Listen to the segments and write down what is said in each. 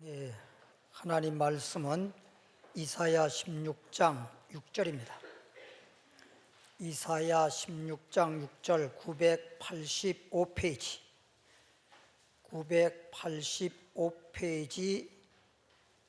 예, 하나님 말씀은 이사야 16장 6절입니다. 이사야 16장 6절 985페이지 985페이지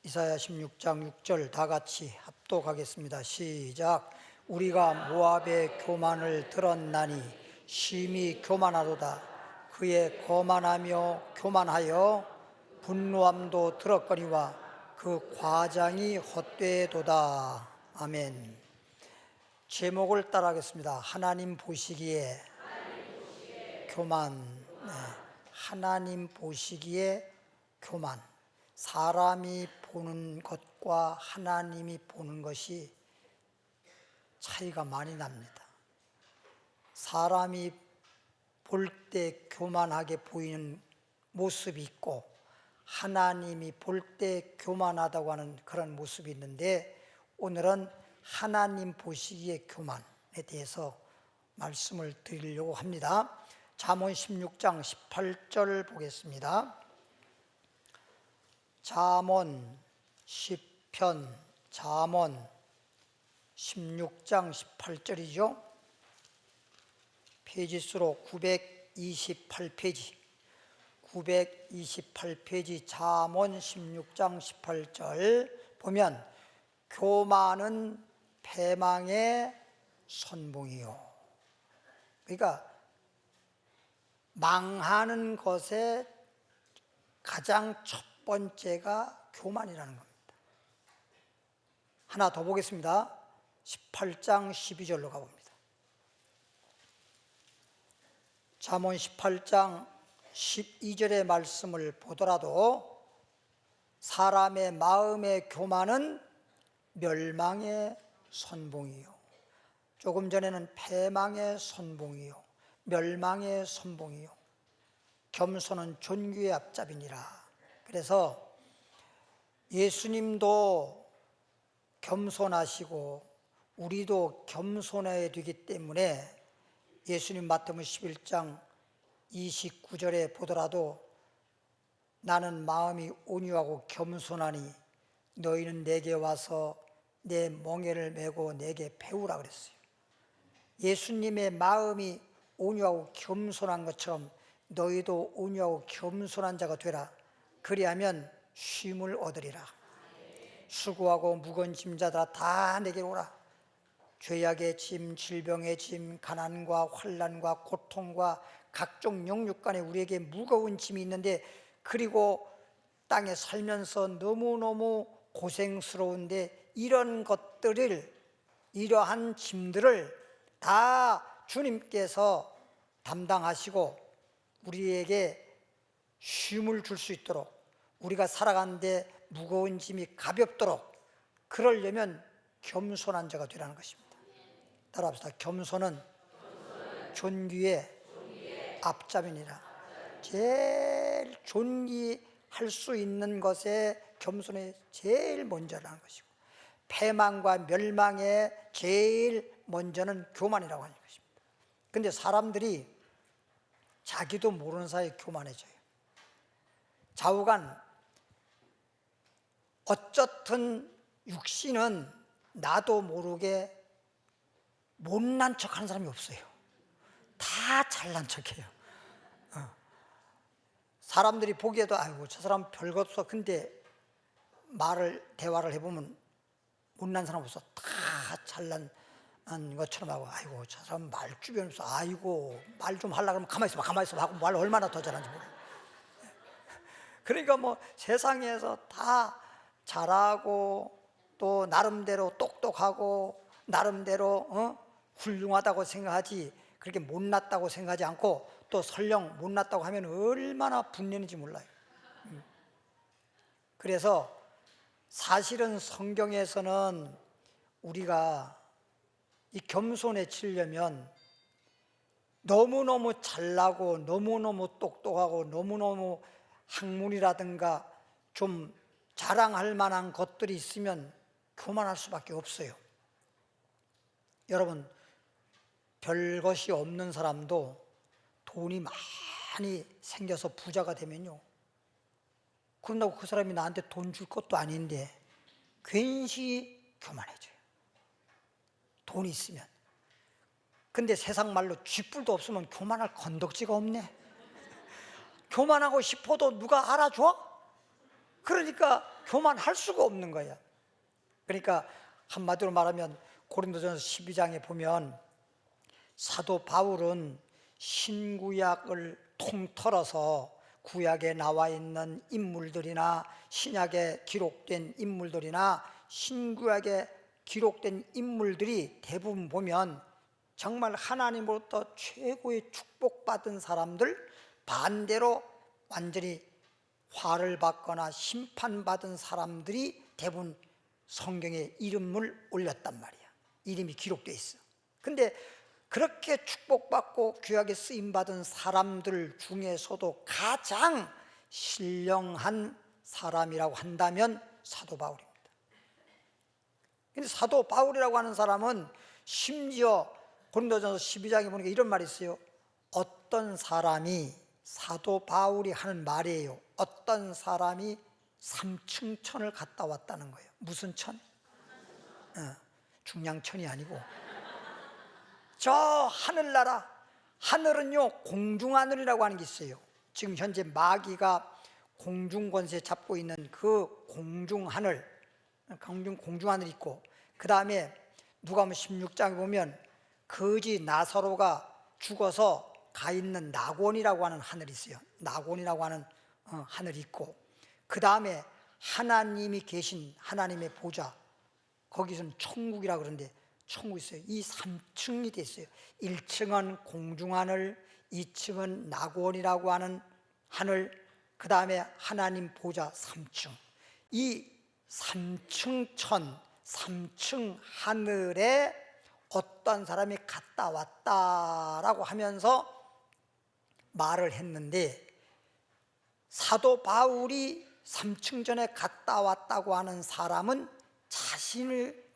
이사야 16장 6절 다 같이 합독하겠습니다. 시작. 우리가 모압의 교만을 들었나니 심히 교만하도다. 그의 거만하며 교만하여 분노함도 들었거니와 그 과장이 헛되도다. 아멘. 제목을 따라하겠습니다. 하나님 보시기에 교만. 네. 하나님 보시기에 교만. 사람이 보는 것과 하나님이 보는 것이 차이가 많이 납니다. 사람이 볼 때 교만하게 보이는 모습이 있고 하나님이 볼 때 교만하다고 하는 그런 모습이 있는데, 오늘은 하나님 보시기에 교만에 대해서 말씀을 드리려고 합니다. 잠언 16장 18절 보겠습니다. 잠언 16장 18절이죠. 페이지수로 928페이지 928페이지 잠언 16장 18절 보면 교만은 패망의 선봉이요. 그러니까 망하는 것의 가장 첫 번째가 교만이라는 겁니다. 하나 더 보겠습니다. 18장 12절로 가봅니다. 잠언 18장 12절의 말씀을 보더라도 사람의 마음의 교만은 멸망의 선봉이요. 조금 전에는 패망의 선봉이요, 멸망의 선봉이요. 겸손은 존귀의 앞잡이니라. 그래서 예수님도 겸손하시고 우리도 겸손해야 되기 때문에 예수님 마태복음 11장 29절에 보더라도 나는 마음이 온유하고 겸손하니 너희는 내게 와서 내 멍에를 메고 내게 배우라 그랬어요. 예수님의 마음이 온유하고 겸손한 것처럼 너희도 온유하고 겸손한 자가 되라. 그리하면 쉼을 얻으리라. 수고하고 무거운 짐자들아 다 내게 오라. 죄악의 짐, 질병의 짐, 가난과 환난과 고통과 각종 영육간에 우리에게 무거운 짐이 있는데, 그리고 땅에 살면서 너무너무 고생스러운데 이런 것들을, 이러한 짐들을 다 주님께서 담당하시고 우리에게 쉼을 줄 수 있도록, 우리가 살아가는데 무거운 짐이 가볍도록, 그러려면 겸손한 자가 되라는 것입니다. 따라합시다. 겸손은 존귀의 앞잡이니라. 제일 존귀할 수 있는 것에 겸손이 제일 먼저라는 것이고, 패망과 멸망의 제일 먼저는 교만이라고 하는 것입니다. 그런데 사람들이 자기도 모르는 사이에 교만해져요. 좌우간 어쨌든 육신은 나도 모르게 못난 척하는 사람이 없어요. 다 잘난 척해요. 사람들이 보기에도 아이고 저 사람 별거 없어. 근데 대화를 해보면 못난 사람 없어. 다 잘난 것처럼 하고, 아이고 저 사람 말주변 없어. 아이고 말 좀 하려고 그러면 가만히 있어 하고 말 얼마나 더 잘하는지 몰라요. 그러니까 뭐 세상에서 다 잘하고 또 나름대로 똑똑하고 나름대로 훌륭하다고 생각하지, 그렇게 못났다고 생각하지 않고, 또 설령 못났다고 하면 얼마나 분내는지 몰라요. 그래서 사실은 성경에서는 우리가 이 겸손해지려면 너무너무 잘나고 너무너무 똑똑하고 너무너무 학문이라든가 좀 자랑할 만한 것들이 있으면 교만할 수밖에 없어요. 여러분, 별것이 없는 사람도 돈이 많이 생겨서 부자가 되면요, 그런다고 그 사람이 나한테 돈 줄 것도 아닌데 괜시 교만해져요. 돈이 있으면. 근데 세상 말로 쥐뿔도 없으면 교만할 건덕지가 없네. 교만하고 싶어도 누가 알아줘? 그러니까 교만할 수가 없는 거야. 그러니까 한마디로 말하면 고린도전서 12장에 보면 사도 바울은 신구약을 통틀어서 구약에 나와 있는 인물들이나 신약에 기록된 인물들이나 신구약에 기록된 인물들이 대부분 보면 정말 하나님으로부터 최고의 축복받은 사람들, 반대로 완전히 화를 받거나 심판받은 사람들이 대부분 성경에 이름을 올렸단 말이야. 이름이 기록되어 있어. 근데 그렇게 축복받고 구약에 쓰임받은 사람들 중에서도 가장 신령한 사람이라고 한다면 사도 바울입니다. 근데 사도 바울이라고 하는 사람은 심지어 고린도전서 12장에 보니까 이런 말이 있어요. 어떤 사람이, 사도 바울이 하는 말이에요. 어떤 사람이 삼층천을 갔다 왔다는 거예요. 무슨 천? 중량천이 아니고 저 하늘나라, 하늘은요 공중하늘이라고 하는 게 있어요. 지금 현재 마귀가 공중권세 잡고 있는 그 공중하늘, 공중하늘이 있고, 그 다음에 누가복음 16장에 보면 거지 나사로가 죽어서 가 있는 낙원이라고 하는 하늘이 있어요. 낙원이라고 하는 하늘이 있고, 그 다음에 하나님이 계신 하나님의 보좌, 거기서는 천국이라고 그러는데 천국이 있어요. 이 3층이 돼 있어요. 1층은 공중하늘, 2층은 낙원이라고 하는 하늘, 그 다음에 하나님 보좌 3층. 이 3층 천, 3층 하늘에 어떤 사람이 갔다 왔다라고 하면서 말을 했는데, 사도 바울이 3층 전에 갔다 왔다고 하는 사람은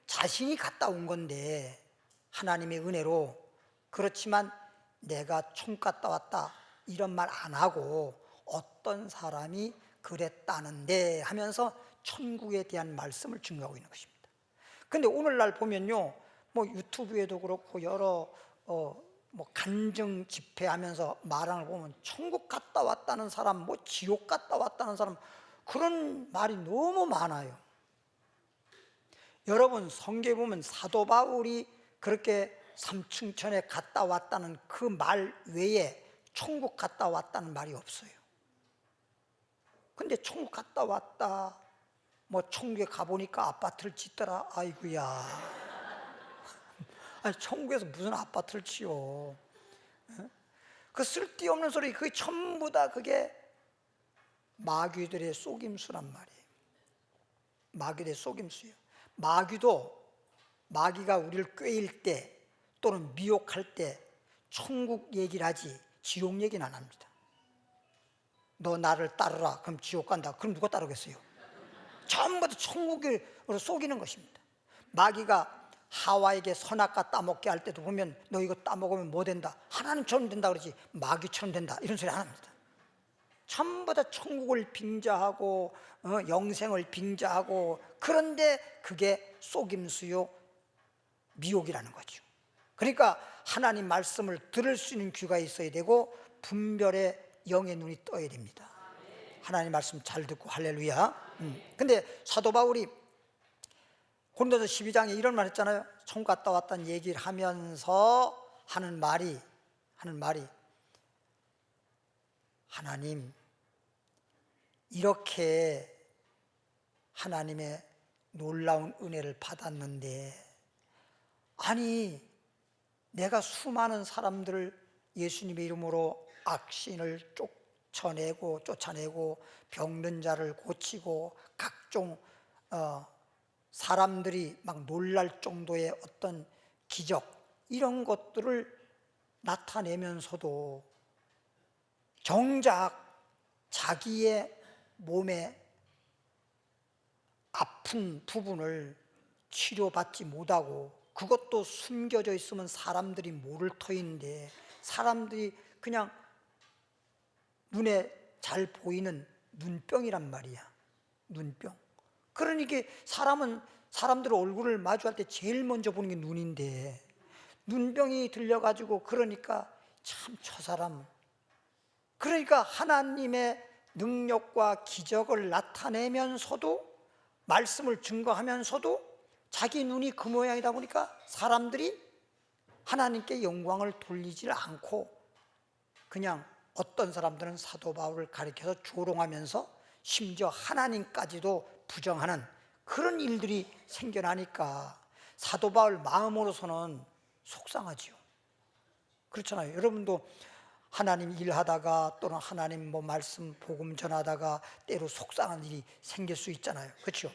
자신이 갔다 온 건데, 하나님의 은혜로. 그렇지만 내가 총 갔다 왔다 이런 말 안 하고 어떤 사람이 그랬다는데 하면서 천국에 대한 말씀을 증거하고 있는 것입니다. 근데 오늘날 보면요, 뭐 유튜브에도 그렇고 여러 뭐 간증 집회하면서 말하는 걸 보면 천국 갔다 왔다는 사람, 뭐 지옥 갔다 왔다는 사람, 그런 말이 너무 많아요. 여러분, 성경에 보면 사도 바울이 그렇게 삼층천에 갔다 왔다는 그 말 외에 천국 갔다 왔다는 말이 없어요. 근데 천국 갔다 왔다, 뭐 천국에 가보니까 아파트를 짓더라. 아이고야. 아니, 천국에서 무슨 아파트를 지어? 그 쓸데없는 소리, 그게 전부 다 그게 마귀들의 속임수란 말이에요. 마귀들의 속임수예요. 마귀가 우리를 꾀일 때 또는 미혹할 때 천국 얘기를 하지 지옥 얘기는 안 합니다. 너 나를 따르라, 그럼 지옥 간다. 그럼 누가 따르겠어요? 전부 다 천국으로 속이는 것입니다. 마귀가 하와에게 선악과 따먹게 할 때도 보면 너 이거 따먹으면 뭐 된다, 하나님처럼 된다 그러지 마귀처럼 된다 이런 소리 안 합니다. 전부 다 천국을 빙자하고 영생을 빙자하고, 그런데 그게 속임수요 미혹이라는 거죠. 그러니까 하나님 말씀을 들을 수 있는 귀가 있어야 되고 분별의 영의 눈이 떠야 됩니다. 하나님 말씀 잘 듣고 할렐루야. 근데 사도 바울이 고린도서 12장에 이런 말 했잖아요. 천국 갔다 왔다는 얘기를 하면서 하는 말이 하나님, 이렇게 하나님의 놀라운 은혜를 받았는데, 아니 내가 수많은 사람들을 예수님의 이름으로 악신을 쫓아내고 병든 자를 고치고 각종 사람들이 막 놀랄 정도의 어떤 기적, 이런 것들을 나타내면서도 정작 자기의 몸에 아픈 부분을 치료받지 못하고, 그것도 숨겨져 있으면 사람들이 모를 터인데, 사람들이 그냥 눈에 잘 보이는 눈병이란 말이야. 눈병. 그러니까 사람들 얼굴을 마주할 때 제일 먼저 보는 게 눈인데, 눈병이 들려가지고 그러니까 참 저 사람, 그러니까 하나님의 능력과 기적을 나타내면서도, 말씀을 증거하면서도 자기 눈이 그 모양이다 보니까 사람들이 하나님께 영광을 돌리지 않고 그냥 어떤 사람들은 사도 바울을 가리켜서 조롱하면서 심지어 하나님까지도 부정하는 그런 일들이 생겨나니까 사도 바울 마음으로서는 속상하지요. 그렇잖아요. 여러분도 하나님 일하다가 또는 하나님 말씀 복음 전하다가 때로 속상한 일이 생길 수 있잖아요. 그렇죠?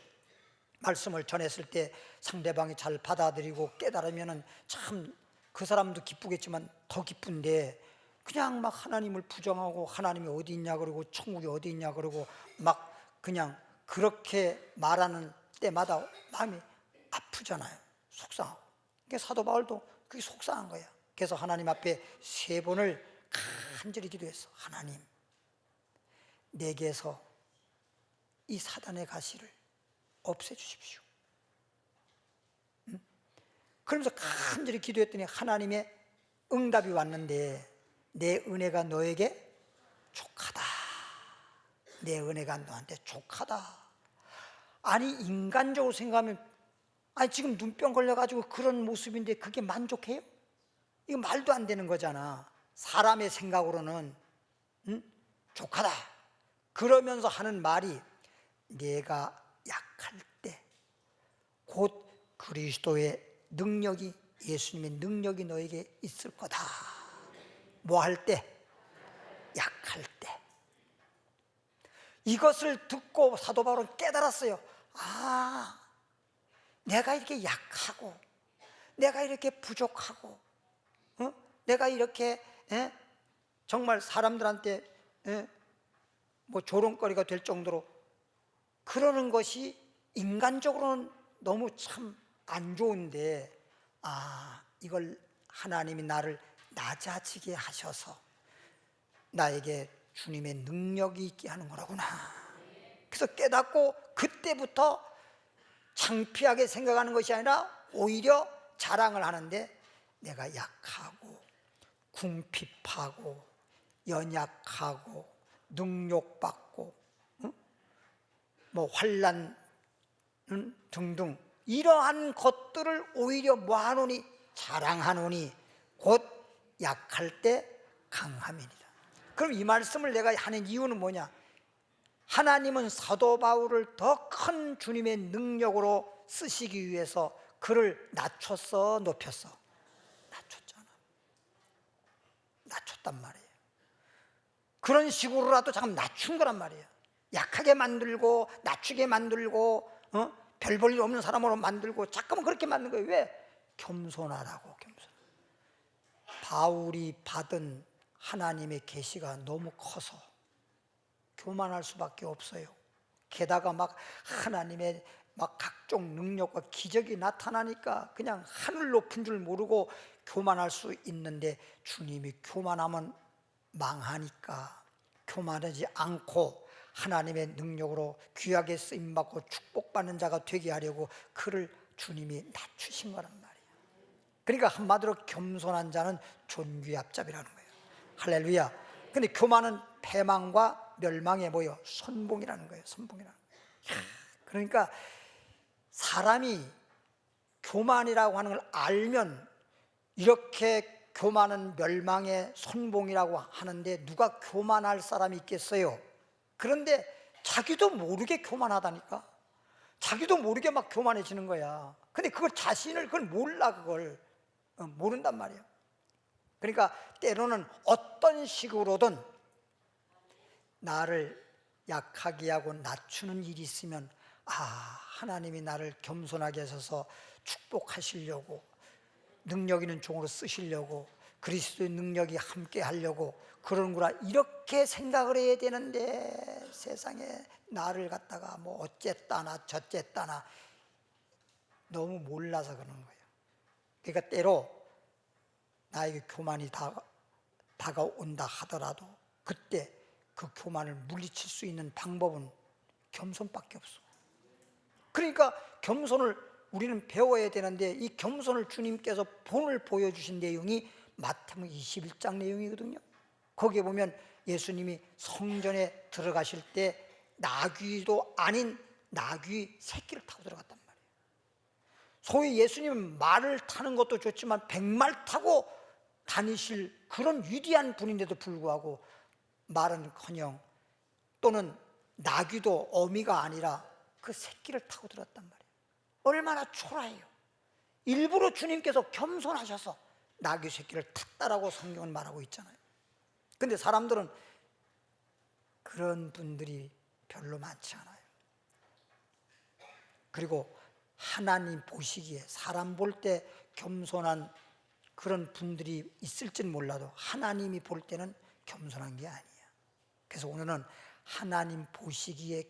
말씀을 전했을 때 상대방이 잘 받아들이고 깨달으면은 참 그 사람도 기쁘겠지만 더 기쁜데, 그냥 막 하나님을 부정하고 하나님이 어디 있냐 그러고 천국이 어디 있냐 그러고 막 그냥 그렇게 말하는 때마다 마음이 아프잖아요. 속상하고. 그러니까 사도 바울도 그게 속상한 거야. 그래서 하나님 앞에 3번을 간절히 기도했어. 하나님, 내게서 이 사단의 가시를 없애주십시오. 그러면서 간절히 기도했더니 하나님의 응답이 왔는데, 내 은혜가 너에게 족하다. 내 은혜가 너한테 족하다. 아니, 인간적으로 생각하면, 아니 지금 눈병 걸려가지고 그런 모습인데 그게 만족해요? 이거 말도 안 되는 거잖아. 사람의 생각으로는 족하다. 그러면서 하는 말이, 내가 약할 때 곧 그리스도의 능력이, 예수님의 능력이 너에게 있을 거다. 뭐 할 때? 약할 때. 이것을 듣고 사도 바울은 깨달았어요. 아, 내가 이렇게 약하고 내가 이렇게 부족하고 내가 이렇게 정말 사람들한테 뭐 조롱거리가 될 정도로 그러는 것이 인간적으로는 너무 참 안 좋은데, 아, 이걸 하나님이 나를 낮아지게 하셔서 나에게 주님의 능력이 있게 하는 거라구나. 그래서 깨닫고 그때부터 창피하게 생각하는 것이 아니라 오히려 자랑을 하는데, 내가 약하고 궁핍하고 연약하고 능욕받고 뭐 환난 등등 이러한 것들을 오히려 뭐하노니? 자랑하노니 곧 약할 때 강함이니라. 그럼 이 말씀을 내가 하는 이유는 뭐냐? 하나님은 사도 바울을 더 큰 주님의 능력으로 쓰시기 위해서 그를 낮췄어, 높였어? 낮췄잖아. 낮췄단 말이에요. 그런 식으로라도 잠깐 낮춘 거란 말이에요. 약하게 만들고 낮추게 만들고 별 볼 일 없는 사람으로 만들고 잠깐만 그렇게 만든 거예요. 왜? 겸손하라고. 겸손. 바울이 받은 하나님의 계시가 너무 커서 교만할 수밖에 없어요. 게다가 막 하나님의 막 각종 능력과 기적이 나타나니까 그냥 하늘 높은 줄 모르고 교만할 수 있는데, 주님이 교만하면 망하니까 교만하지 않고 하나님의 능력으로 귀하게 쓰임받고 축복받는 자가 되게 하려고 그를 주님이 낮추신 거란 말이에요. 그러니까 한마디로 겸손한 자는 존귀의 앞잡이라는 거예요. 할렐루야. 근데 교만은 패망과 멸망에 모여 선봉이라는 거예요. 선봉이라는 거예요. 그러니까 사람이 교만이라고 하는 걸 알면, 이렇게 교만은 멸망의 선봉이라고 하는데 누가 교만할 사람이 있겠어요? 그런데 자기도 모르게 교만하다니까. 자기도 모르게 막 교만해지는 거야. 근데 그걸 자신을 그걸 몰라. 그걸 모른단 말이에요. 그러니까 때로는 어떤 식으로든 나를 약하게 하고 낮추는 일이 있으면, 아, 하나님이 나를 겸손하게 하셔서 축복하시려고, 능력 있는 종으로 쓰시려고, 그리스도의 능력이 함께 하려고 그러는구나, 이렇게 생각을 해야 되는데, 세상에 나를 갖다가 뭐 어쨌다나 저쨌다나 너무 몰라서 그러는 거예요. 그러니까 때로 나에게 교만이 다가온다 하더라도 그때 그 교만을 물리칠 수 있는 방법은 겸손밖에 없어. 그러니까 겸손을 우리는 배워야 되는데, 이 겸손을 주님께서 본을 보여주신 내용이 마태복음 21장 내용이거든요. 거기에 보면 예수님이 성전에 들어가실 때 나귀도 아닌 나귀 새끼를 타고 들어갔단 말이에요. 소위 예수님은 말을 타는 것도 좋지만 백말 타고 다니실 그런 위대한 분인데도 불구하고 말은커녕 또는 나귀도 어미가 아니라 그 새끼를 타고 들었단 말이에요. 얼마나 초라해요. 일부러 주님께서 겸손하셔서 나귀 새끼를 탔다라고 성경은 말하고 있잖아요. 근데 사람들은 그런 분들이 별로 많지 않아요. 그리고 하나님 보시기에, 사람 볼 때 겸손한 그런 분들이 있을진 몰라도 하나님이 볼 때는 겸손한 게 아니야. 그래서 오늘은 하나님 보시기에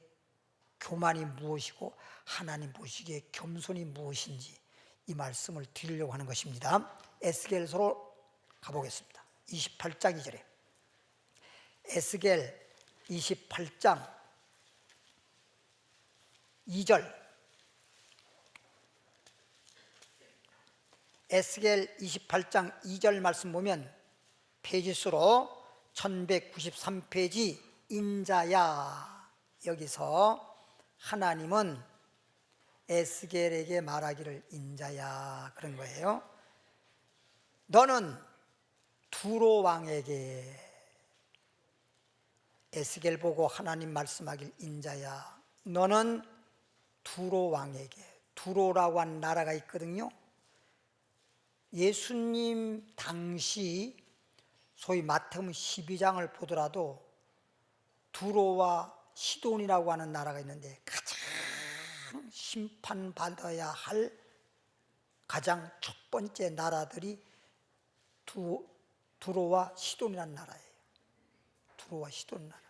교만이 무엇이고 하나님 보시기에 겸손이 무엇인지 이 말씀을 드리려고 하는 것입니다. 에스겔서로 가보겠습니다. 28장 2절에 에스겔 28장 2절, 에스겔 28장 2절 말씀 보면 페이지수로 1193페이지 인자야, 여기서 하나님은 에스겔에게 말하기를 인자야 그런 거예요. 너는 두로 왕에게, 에스겔 보고 하나님 말씀하길 인자야 너는 두로 왕에게, 두로라고 한 나라가 있거든요. 예수님 당시 소위 마태복음 12장을 보더라도 두로와 시돈이라고 하는 나라가 있는데 가장 심판받아야 할 가장 첫 번째 나라들이 두로와 시돈이라는 나라예요. 두로와 시돈 나라.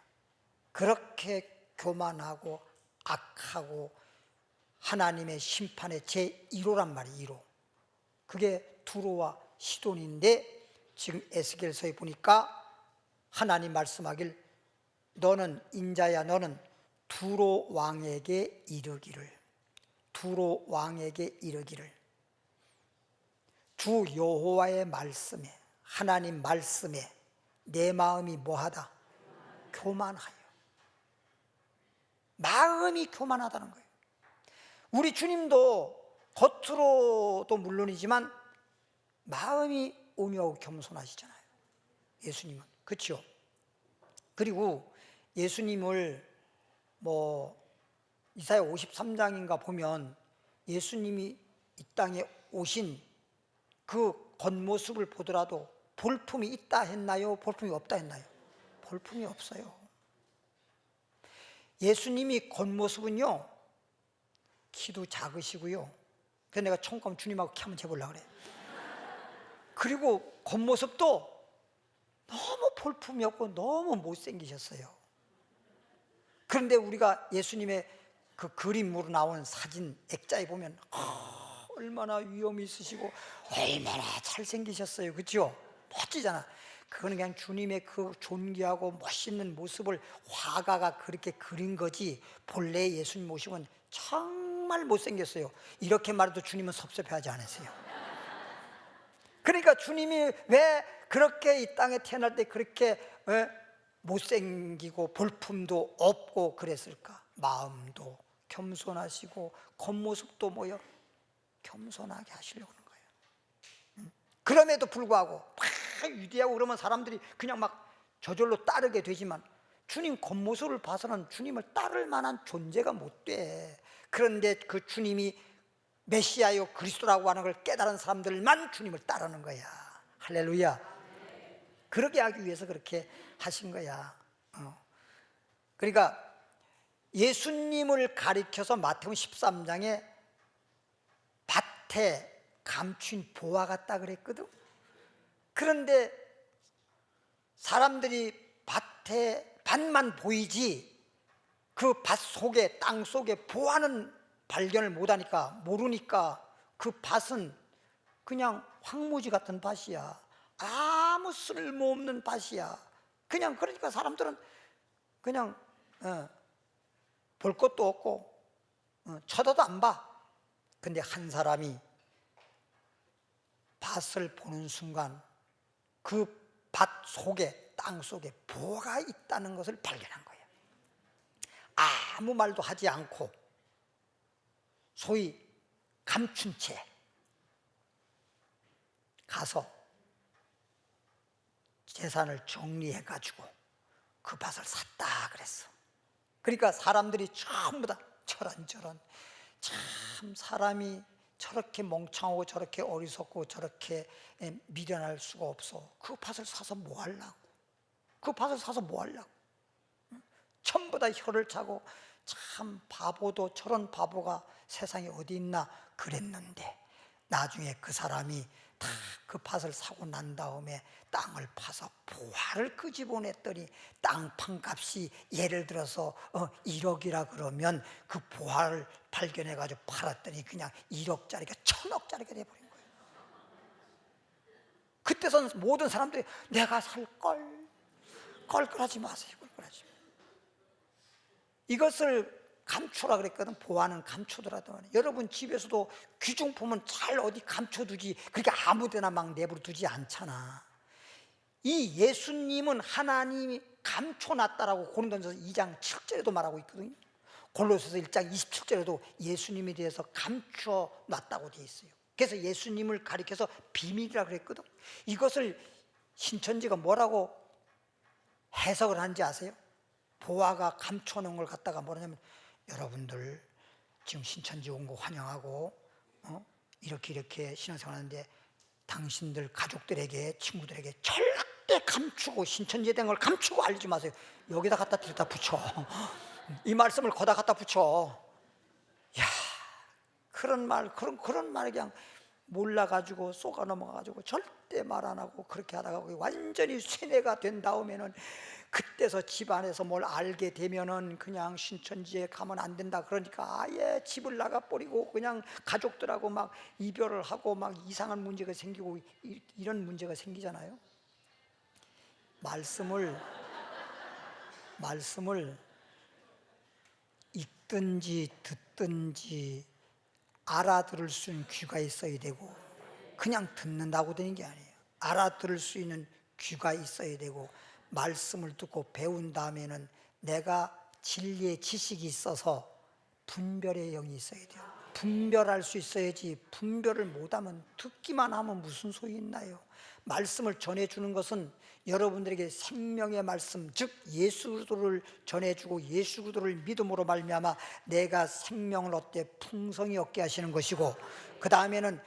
그렇게 교만하고 악하고 하나님의 심판의 제1호란 말이에요. 1호. 그게 두로와 시돈인데 지금 에스겔서에 보니까 하나님 말씀하길 너는 인자야 너는 두로 왕에게 이르기를, 두로 왕에게 이르기를, 주 여호와의 말씀에, 하나님 말씀에 내 마음이 뭐하다? 교만하여. 마음이 교만하다는 거예요. 우리 주님도 겉으로도 물론이지만 마음이 온유하고 겸손하시잖아요. 예수님은. 그렇죠? 그리고 예수님을 이사야 53장인가 보면 예수님이 이 땅에 오신 그 겉모습을 보더라도 볼품이 있다 했나요? 볼품이 없다 했나요? 볼품이 없어요. 예수님이 겉모습은요, 키도 작으시고요. 그래서 내가 천국 가면 주님하고 키 한번 재보려고 그래. 그리고 겉모습도 너무 볼품이 없고 너무 못생기셨어요. 그런데 우리가 예수님의 그 그림으로 나온 사진 액자에 보면 얼마나 위엄이 있으시고 얼마나 잘생기셨어요. 그렇죠? 멋지잖아. 그거는 그냥 주님의 그 존귀하고 멋있는 모습을 화가가 그렇게 그린 거지 본래 예수님 모습은 정말 못생겼어요. 이렇게 말해도 주님은 섭섭해하지 않으세요. 그러니까 주님이 왜 그렇게 이 땅에 태어날 때 그렇게 못생기고 볼품도 없고 그랬을까? 마음도 겸손하시고 겉모습도 겸손하게 하시려고 하는 거예요. 그럼에도 불구하고 막 위대하고 그러면 사람들이 그냥 막 저절로 따르게 되지만 주님 겉모습을 봐서는 주님을 따를 만한 존재가 못 돼. 그런데 그 주님이 메시아요 그리스도라고 하는 걸 깨달은 사람들만 주님을 따르는 거야. 할렐루야. 그렇게 하기 위해서 그렇게 하신 거야. 그러니까 예수님을 가리켜서 마태복음 13장에 밭에 감춘 보화 같다 그랬거든. 그런데 사람들이 밭에 밭만 보이지 그 밭 속에, 땅 속에 보화는 발견을 못하니까, 모르니까 그 밭은 그냥 황무지 같은 밭이야. 아무 쓸모없는 밭이야. 그냥 그러니까 사람들은 그냥 볼 것도 없고 쳐다도 안 봐. 근데 한 사람이 밭을 보는 순간 그 밭 속에, 땅 속에 보화가 있다는 것을 발견한 거예요. 아무 말도 하지 않고 소위 감춘 채 가서 재산을 정리해 가지고 그 밭을 샀다 그랬어. 그러니까 사람들이 전부 다 저런저런, 참 사람이 저렇게 멍청하고 저렇게 어리석고 저렇게 미련할 수가 없어. 그 밭을 사서 뭐 하려고? 그 밭을 사서 뭐 하려고? 전부 다 혀를 차고, 참 바보도 저런 바보가 세상에 어디 있나 그랬는데, 나중에 그 사람이 다 그 밭을 사고 난 다음에 땅을 파서 보화를 끄집어냈더니 땅 판값이 예를 들어서 1억이라 그러면 그 보화를 발견해가지고 팔았더니 그냥 1억짜리가 1000억짜리가 돼버린 거예요. 그때선 모든 사람들이 내가 살걸, 껄껄하지 마세요. 껄껄하지 마세요. 이것을 감추라 그랬거든. 보화는 감추더라도. 여러분 집에서도 귀중품은 잘 어디 감춰두지, 그렇게 아무데나 막 내버려 두지 않잖아. 이 예수님은 하나님이 감춰놨다라고 고린도전서 2장 7절에도 말하고 있거든요. 골로새서 1장 27절에도 예수님에 대해서 감춰놨다고 되어 있어요. 그래서 예수님을 가리켜서 비밀이라 그랬거든. 이것을 신천지가 뭐라고 해석을 하는지 아세요? 보화가 감춰놓은 걸 갖다가 뭐냐면, 여러분들 지금 신천지 온 거 환영하고 이렇게 신앙생활 하는데 당신들 가족들에게, 친구들에게 절대 감추고, 신천지에 된 걸 감추고 알리지 마세요. 여기다 갖다 들여다 붙여. 이 말씀을 거다 갖다 붙여. 야, 그런 말 그냥 몰라가지고 쏘가 넘어가가지고 절대 말 안 하고 그렇게 하다가 완전히 세뇌가 된 다음에는, 그때서 집안에서 뭘 알게 되면은 그냥 신천지에 가면 안 된다 그러니까 아예 집을 나가버리고 그냥 가족들하고 막 이별을 하고 막 이상한 문제가 생기고 이런 문제가 생기잖아요. 말씀을 읽든지 듣든지 알아들을 수 있는 귀가 있어야 되고, 그냥 듣는다고 되는 게 아니에요. 알아들을 수 있는 귀가 있어야 되고, 말씀을 듣고 배운 다음에는 내가 진리의 지식이 있어서 분별의 영이 있어야 돼요. 분별할 수 있어야지. 분별을 못하면, 듣기만 하면 무슨 소용이 있나요? 말씀을 전해주는 것은 여러분들에게 생명의 말씀, 즉 예수 그리스도를 전해주고 예수 그리스도를 믿음으로 말미암아 내가 생명을 얻되 풍성히 얻게 하시는 것이고, 그 다음에는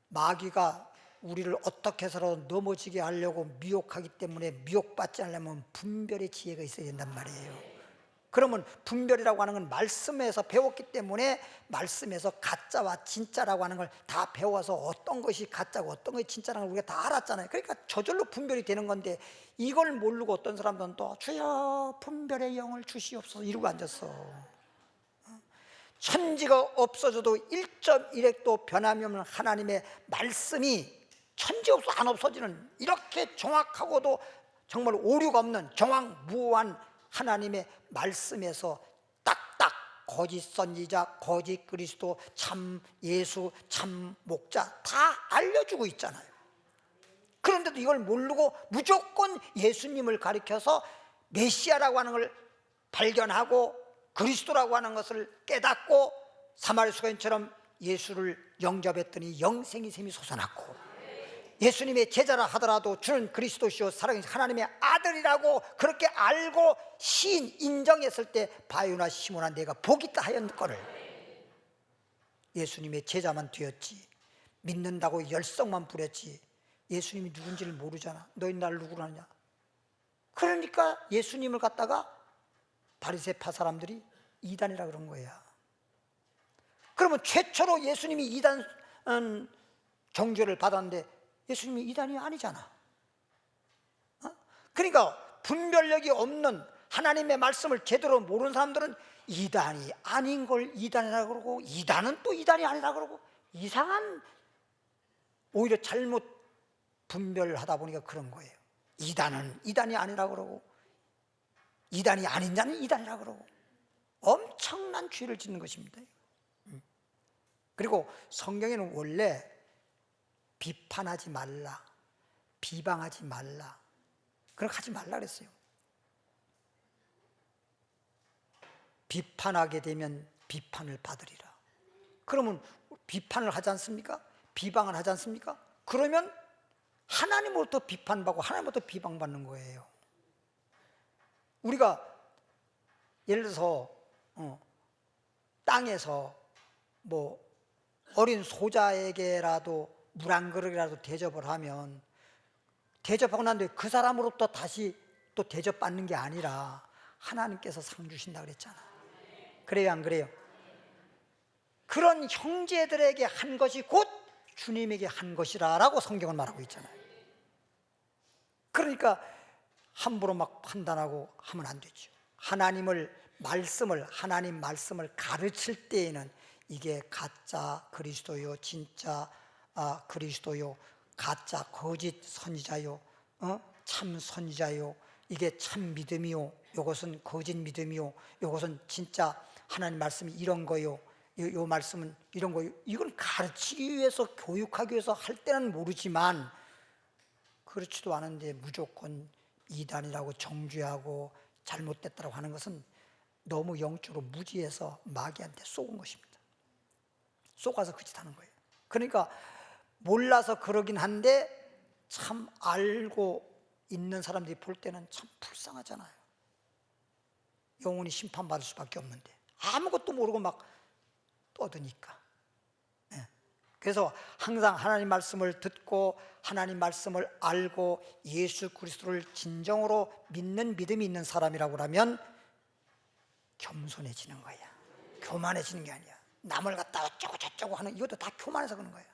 마귀가 우리를 어떻게 해서라도 넘어지게 하려고 미혹하기 때문에 미혹받지 않으려면 분별의 지혜가 있어야 된단 말이에요. 그러면 분별이라고 하는 건 말씀에서 배웠기 때문에, 말씀에서 가짜와 진짜라고 하는 걸 다 배워서 어떤 것이 가짜고 어떤 것이 진짜라는 걸 우리가 다 알았잖아요. 그러니까 저절로 분별이 되는 건데, 이걸 모르고 어떤 사람들은 또 주여 분별의 영을 주시옵소서 이러고 앉았어. 천지가 없어져도 1.1핵도 변함이 없는 하나님의 말씀이 천지 없어 안 없어지는, 이렇게 정확하고도 정말 오류가 없는 정확무한 하나님의 말씀에서 딱딱 거짓 선지자, 거짓 그리스도, 참 예수, 참 목자 다 알려주고 있잖아요. 그런데도 이걸 모르고 무조건 예수님을 가리켜서 메시아라고 하는 걸 발견하고 그리스도라고 하는 것을 깨닫고 사마리 수가인처럼 예수를 영접했더니 영생이 샘이 솟아났고, 예수님의 제자라 하더라도 주는 그리스도시요 살아계신 하나님의 아들이라고 그렇게 알고 시인 인정했을 때 바요나 시몬아 내가 복 있다 하였거늘, 예수님의 제자만 되었지 믿는다고 열성만 부렸지 예수님이 누군지를 모르잖아. 너희 나를 누구로 하냐. 그러니까 예수님을 갖다가 바리새파 사람들이 이단이라 그런 거야. 그러면 최초로 예수님이 이단 정죄를 받았는데 예수님이 이단이 아니잖아. 그러니까 분별력이 없는, 하나님의 말씀을 제대로 모르는 사람들은 이단이 아닌 걸 이단이라고 그러고, 이단은 또 이단이 아니라고 그러고, 이상한, 오히려 잘못 분별하다 보니까 그런 거예요. 이단은 이단이 아니라고 그러고, 이단이 아닌 자는 이단이라 그러고 엄청난 죄를 짓는 것입니다. 그리고 성경에는 원래 비판하지 말라, 비방하지 말라, 그렇게 하지 말라 그랬어요. 비판하게 되면 비판을 받으리라. 그러면 비판을 하지 않습니까? 비방을 하지 않습니까? 그러면 하나님으로부터 비판받고 하나님으로부터 비방받는 거예요. 우리가 예를 들어서 땅에서 뭐 어린 소자에게라도 물 한 그릇이라도 대접을 하면 대접하고 난 뒤에 그 사람으로부터 다시 또 대접받는 게 아니라 하나님께서 상 주신다 그랬잖아. 그래요, 안 그래요? 그런 형제들에게 한 것이 곧 주님에게 한 것이라고 성경은 말하고 있잖아요. 그러니까 함부로 막 판단하고 하면 안 되죠. 하나님 말씀을 가르칠 때에는 이게 가짜 그리스도요, 진짜 그리스도요, 가짜 거짓 선지자요, 참 선지자요, 이게 참 믿음이요, 이것은 거짓 믿음이요, 이것은 진짜 하나님 말씀이 이런 거요, 요 말씀은 이런 거요. 이걸 가르치기 위해서, 교육하기 위해서 할 때는 모르지만 그렇지도 않은데 무조건 이단이라고 정죄하고 잘못됐다고 하는 것은 너무 영적으로 무지해서 마귀한테 속은 것입니다. 속아서 그 짓 하는 거예요. 그러니까 몰라서 그러긴 한데 참 알고 있는 사람들이 볼 때는 참 불쌍하잖아요. 영혼이 심판받을 수밖에 없는데 아무것도 모르고 막 떠드니까. 그래서 항상 하나님 말씀을 듣고 하나님 말씀을 알고 예수 그리스도를 진정으로 믿는 믿음이 있는 사람이라고 하면 겸손해지는 거야. 교만해지는 게 아니야. 남을 갖다 어쩌고 저쩌고 하는 이것도 다 교만해서 그런 거야.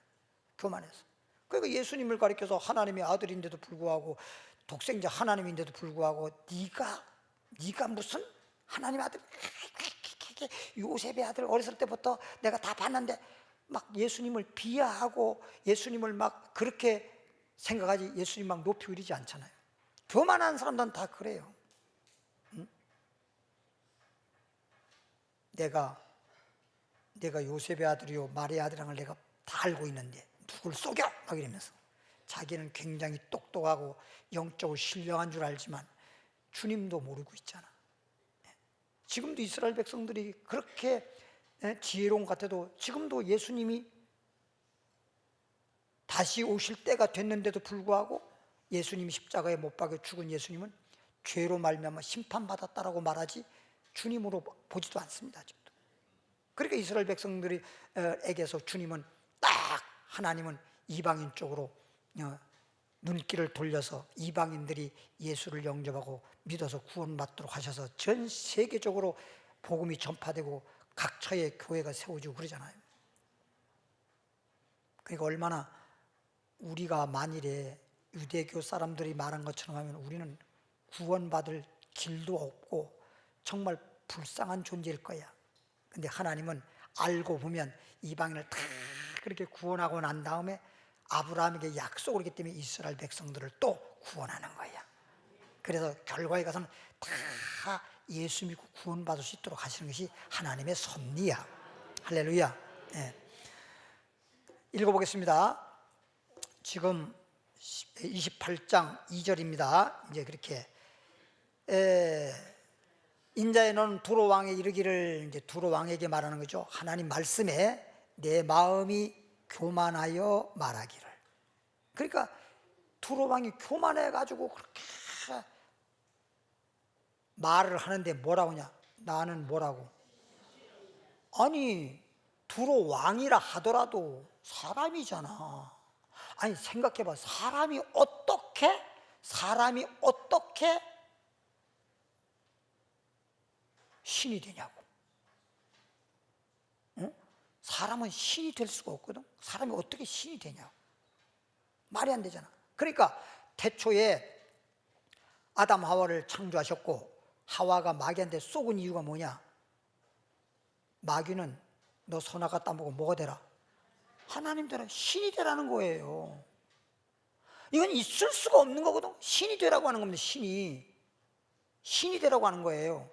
교만해서. 그러니까 예수님을 가리켜서 하나님의 아들인데도 불구하고 독생자 하나님인데도 불구하고 네가 무슨 하나님 아들, 요셉의 아들 어렸을 때부터 내가 다 봤는데 막 예수님을 비하하고 예수님을 막 그렇게 생각하지 예수님 막 높이 의리지 않잖아요. 교만한 사람들은 다 그래요. 내가 요셉의 아들이요 마리아의 아들이라는 걸 내가 다 알고 있는데 누굴 속여? 막 이러면서 자기는 굉장히 똑똑하고 영적으로 신령한 줄 알지만 주님도 모르고 있잖아. 지금도 이스라엘 백성들이 그렇게 지혜로운 것 같아도 지금도 예수님이 다시 오실 때가 됐는데도 불구하고 예수님이 십자가에 못 박혀 죽은 예수님은 죄로 말미암아 심판받았다라고 말하지 주님으로 보지도 않습니다. 아직도. 그러니까 이스라엘 백성들에게서 주님은 딱 하나님은 이방인 쪽으로 눈길을 돌려서 이방인들이 예수를 영접하고 믿어서 구원받도록 하셔서 전 세계적으로 복음이 전파되고 각처에 교회가 세워지고 그러잖아요. 그러니까 얼마나 우리가 만일에 유대교 사람들이 말한 것처럼 하면 우리는 구원받을 길도 없고 정말 불쌍한 존재일 거야. 근데 하나님은 알고 보면 이방인을 다 그렇게 구원하고 난 다음에 아브라함에게 약속을 했기 때문에 이스라엘 백성들을 또 구원하는 거야. 그래서 결과에 가서는 다 예수 믿고 구원받을 수 있도록 하시는 것이 하나님의 섭리야. 할렐루야. 네. 읽어보겠습니다. 지금 28장 2절입니다. 이제 그렇게 인자의 너는 두로 왕에 이르기를, 이제 두로 왕에게 말하는 거죠. 하나님 말씀에 내 마음이 교만하여 말하기를. 그러니까 두로 왕이 교만해 가지고 그렇게 말을 하는데 뭐라고 하냐? 나는 뭐라고? 아니 두로 왕이라 하더라도 사람이잖아. 아니 생각해봐. 사람이 어떻게 신이 되냐고. 응? 사람은 신이 될 수가 없거든. 사람이 어떻게 신이 되냐고. 말이 안 되잖아. 그러니까 태초에 아담 하와를 창조하셨고 하와가 마귀한테 쏘은 이유가 뭐냐? 마귀는 너 선악과 따먹고 뭐가 되라? 하나님 되라, 신이 되라는 거예요. 이건 있을 수가 없는 거거든. 신이 되라고 하는 겁니다. 신이. 신이 되라고 하는 거예요.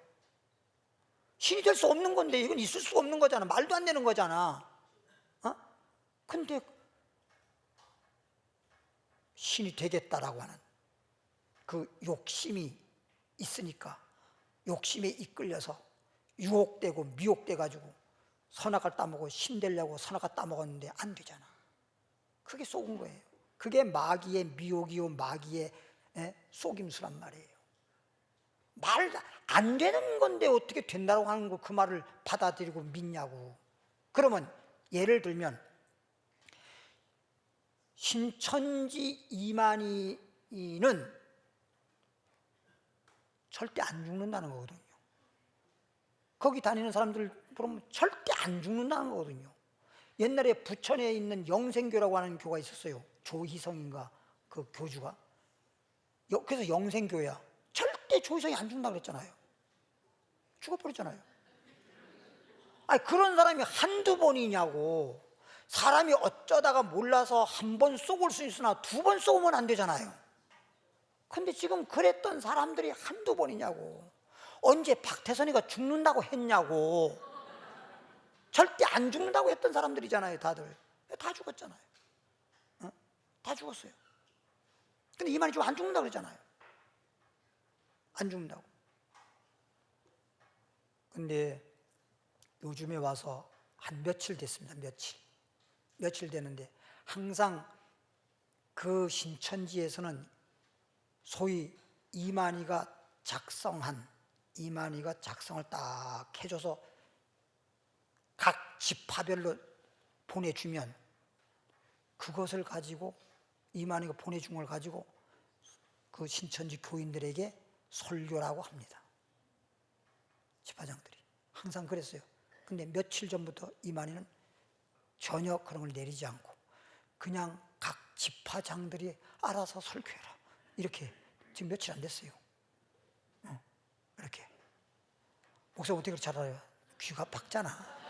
신이 될 수 없는 건데, 이건 있을 수 없는 거잖아. 말도 안 되는 거잖아. 근데 신이 되겠다라고 하는 그 욕심이 있으니까, 욕심에 이끌려서 유혹되고 미혹돼 가지고 선악을 따먹고 신 되려고 선악을 따먹었는데 안 되잖아. 그게 속은 거예요. 그게 마귀의 미혹이요, 마귀의 속임수란 말이에요. 말 안 되는 건데 어떻게 된다고 하는 거, 그 말을 받아들이고 믿냐고. 그러면 예를 들면 신천지 이만희는 절대 안 죽는다는 거거든요. 거기 다니는 사람들 보면 절대 안 죽는다는 거거든요. 옛날에 부천에 있는 영생교라고 하는 교가 있었어요. 조희성인가 그 교주가. 그래서 영생교야. 절대 조희성이 안 죽는다고 그랬잖아요. 죽어버렸잖아요. 아니, 그런 사람이 한두 번이냐고. 사람이 어쩌다가 몰라서 한 번 쏘을 수 있으나 두 번 쏘면 안 되잖아요. 근데 지금 그랬던 사람들이 한두 번이냐고. 언제 박태선이가 죽는다고 했냐고. 절대 안 죽는다고 했던 사람들이잖아요. 다들 다 죽었잖아요. 다 죽었어요. 근데 이만희 좀 안 죽는다고 그러잖아요. 안 죽는다고. 근데 요즘에 와서 한 며칠 됐습니다. 며칠 됐는데 항상 그 신천지에서는 소위 이만희가 작성을 딱 해줘서 각 지파별로 보내주면 그것을 가지고, 이만희가 보내준 걸 가지고 그 신천지 교인들에게 설교라고 합니다. 지파장들이 항상 그랬어요. 근데 며칠 전부터 이만희는 전혀 그런 걸 내리지 않고 그냥 각 지파장들이 알아서 설교해라, 이렇게 지금 며칠 안 됐어요. 이렇게. 목사 어떻게 그렇게 잘 알아요? 귀가 박잖아.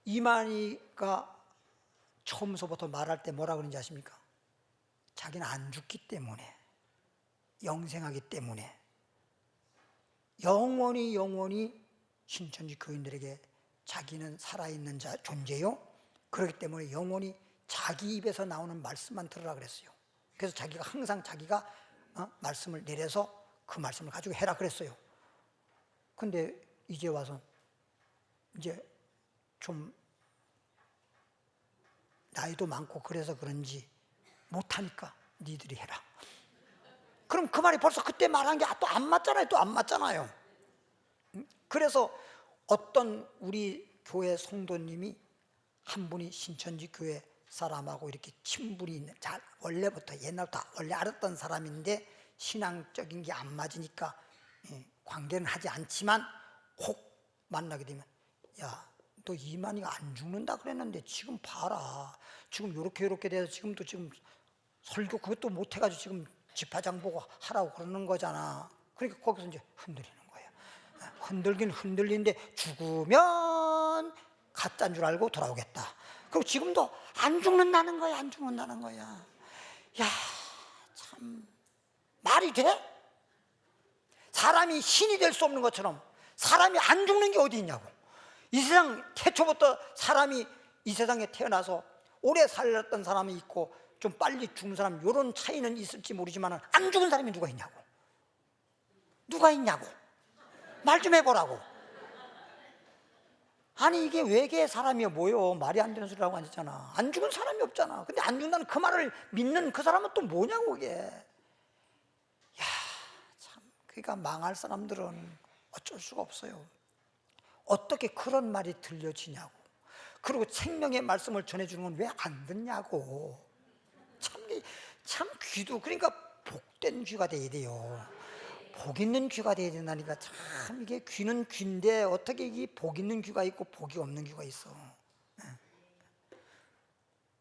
이만희가 처음서부터 말할 때 뭐라 그러는지 아십니까? 자기는 안 죽기 때문에, 영생하기 때문에 영원히 신천지 교인들에게 자기는 살아있는 존재요. 그렇기 때문에 영원히 자기 입에서 나오는 말씀만 들으라 그랬어요. 그래서 자기가 항상 말씀을 내려서 그 말씀을 가지고 해라 그랬어요. 근데 이제 와서 이제 좀 나이도 많고 그래서 그런지 못하니까 니들이 해라. 그럼 그 말이 벌써 그때 말한 게 또 안 맞잖아요. 또 안 맞잖아요. 그래서 어떤 우리 교회 성도님이 한 분이 신천지 교회 사람하고 이렇게 친분이 있는, 원래부터 옛날부터 원래 알았던 사람인데 신앙적인 게 안 맞으니까 관계는 하지 않지만 혹 만나게 되면, 야, 너 이만희가 안 죽는다 그랬는데 지금 봐라. 지금 요렇게 돼서 지금도 지금 설교 그것도 못 해가지고 지금 지파장 보고 하라고 그러는 거잖아. 그러니까 거기서 이제 흔들리는 거예요. 흔들긴 흔들리는데 죽으면 가짜인 줄 알고 돌아오겠다. 그리고 지금도 안 죽는다는 거야. 야, 참 말이 돼? 사람이 신이 될 수 없는 것처럼 사람이 안 죽는 게 어디 있냐고. 이 세상 태초부터 사람이 이 세상에 태어나서 오래 살았던 사람이 있고 좀 빨리 죽는 사람, 이런 차이는 있을지 모르지만 안 죽은 사람이 누가 있냐고. 말 좀 해보라고. 아니, 이게 외계의 사람이야 뭐요? 말이 안 되는 소리라고 앉았잖아. 안 죽은 사람이 없잖아. 근데 안 죽는다는 그 말을 믿는 그 사람은 또 뭐냐고 그게. 야, 참, 그러니까 망할 사람들은 어쩔 수가 없어요. 어떻게 그런 말이 들려지냐고. 그리고 생명의 말씀을 전해주는 건 왜 안 듣냐고. 참 귀도, 그러니까 복된 귀가 돼야 돼요. 복 있는 귀가 돼야 된다니까. 참 이게 귀는 귀인데 어떻게 이 복 있는 귀가 있고 복이 없는 귀가 있어.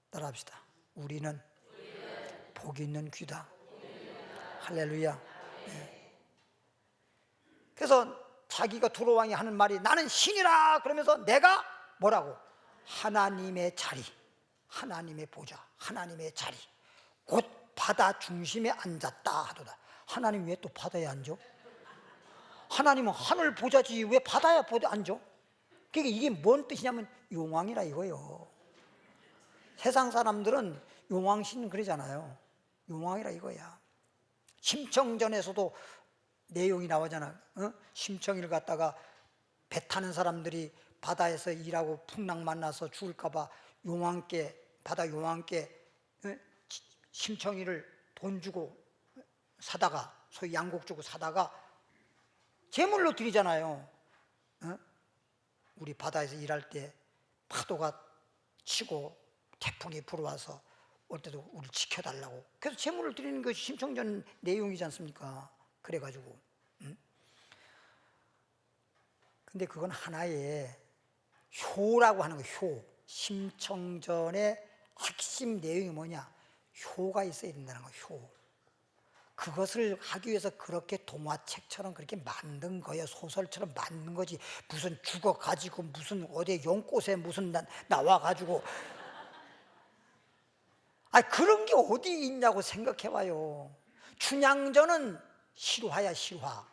따라합시다. 우리는 복 있는 귀다. 할렐루야. 그래서 자기가 두로왕이 하는 말이 나는 신이라 그러면서 내가 뭐라고? 하나님의 자리, 하나님의 보좌, 하나님의 자리, 곧 바다 중심에 앉았다 하도다. 하나님 왜 또 바다에 앉아? 하나님은 하늘 보자지 왜 바다에 앉아? 그러니까 이게 뭔 뜻이냐면 용왕이라 이거예요. 세상 사람들은 용왕신 그러잖아요. 용왕이라 이거야. 심청전에서도 내용이 나오잖아. 심청이를 갖다가 배 타는 사람들이 바다에서 일하고 풍랑 만나서 죽을까봐 바다 용왕께 심청이를 돈 주고 사다가, 소위 양곡 주고 사다가 제물로 드리잖아요. 우리 바다에서 일할 때 파도가 치고 태풍이 불어와서 올 때도 우리를 지켜달라고. 그래서 제물을 드리는 것이 심청전 내용이지 않습니까? 그래가지고. 근데 그건 하나의 효라고 하는 거예요. 효. 심청전의 핵심 내용이 뭐냐? 효가 있어야 된다는 거예요. 효. 그것을 하기 위해서 그렇게 동화책처럼 그렇게 만든 거예요. 소설처럼 만든 거지. 무슨 죽어가지고 무슨 어디 용꽃에 무슨 나와가지고. 그런 게 어디 있냐고 생각해봐요. 춘향전은 실화야, 실화.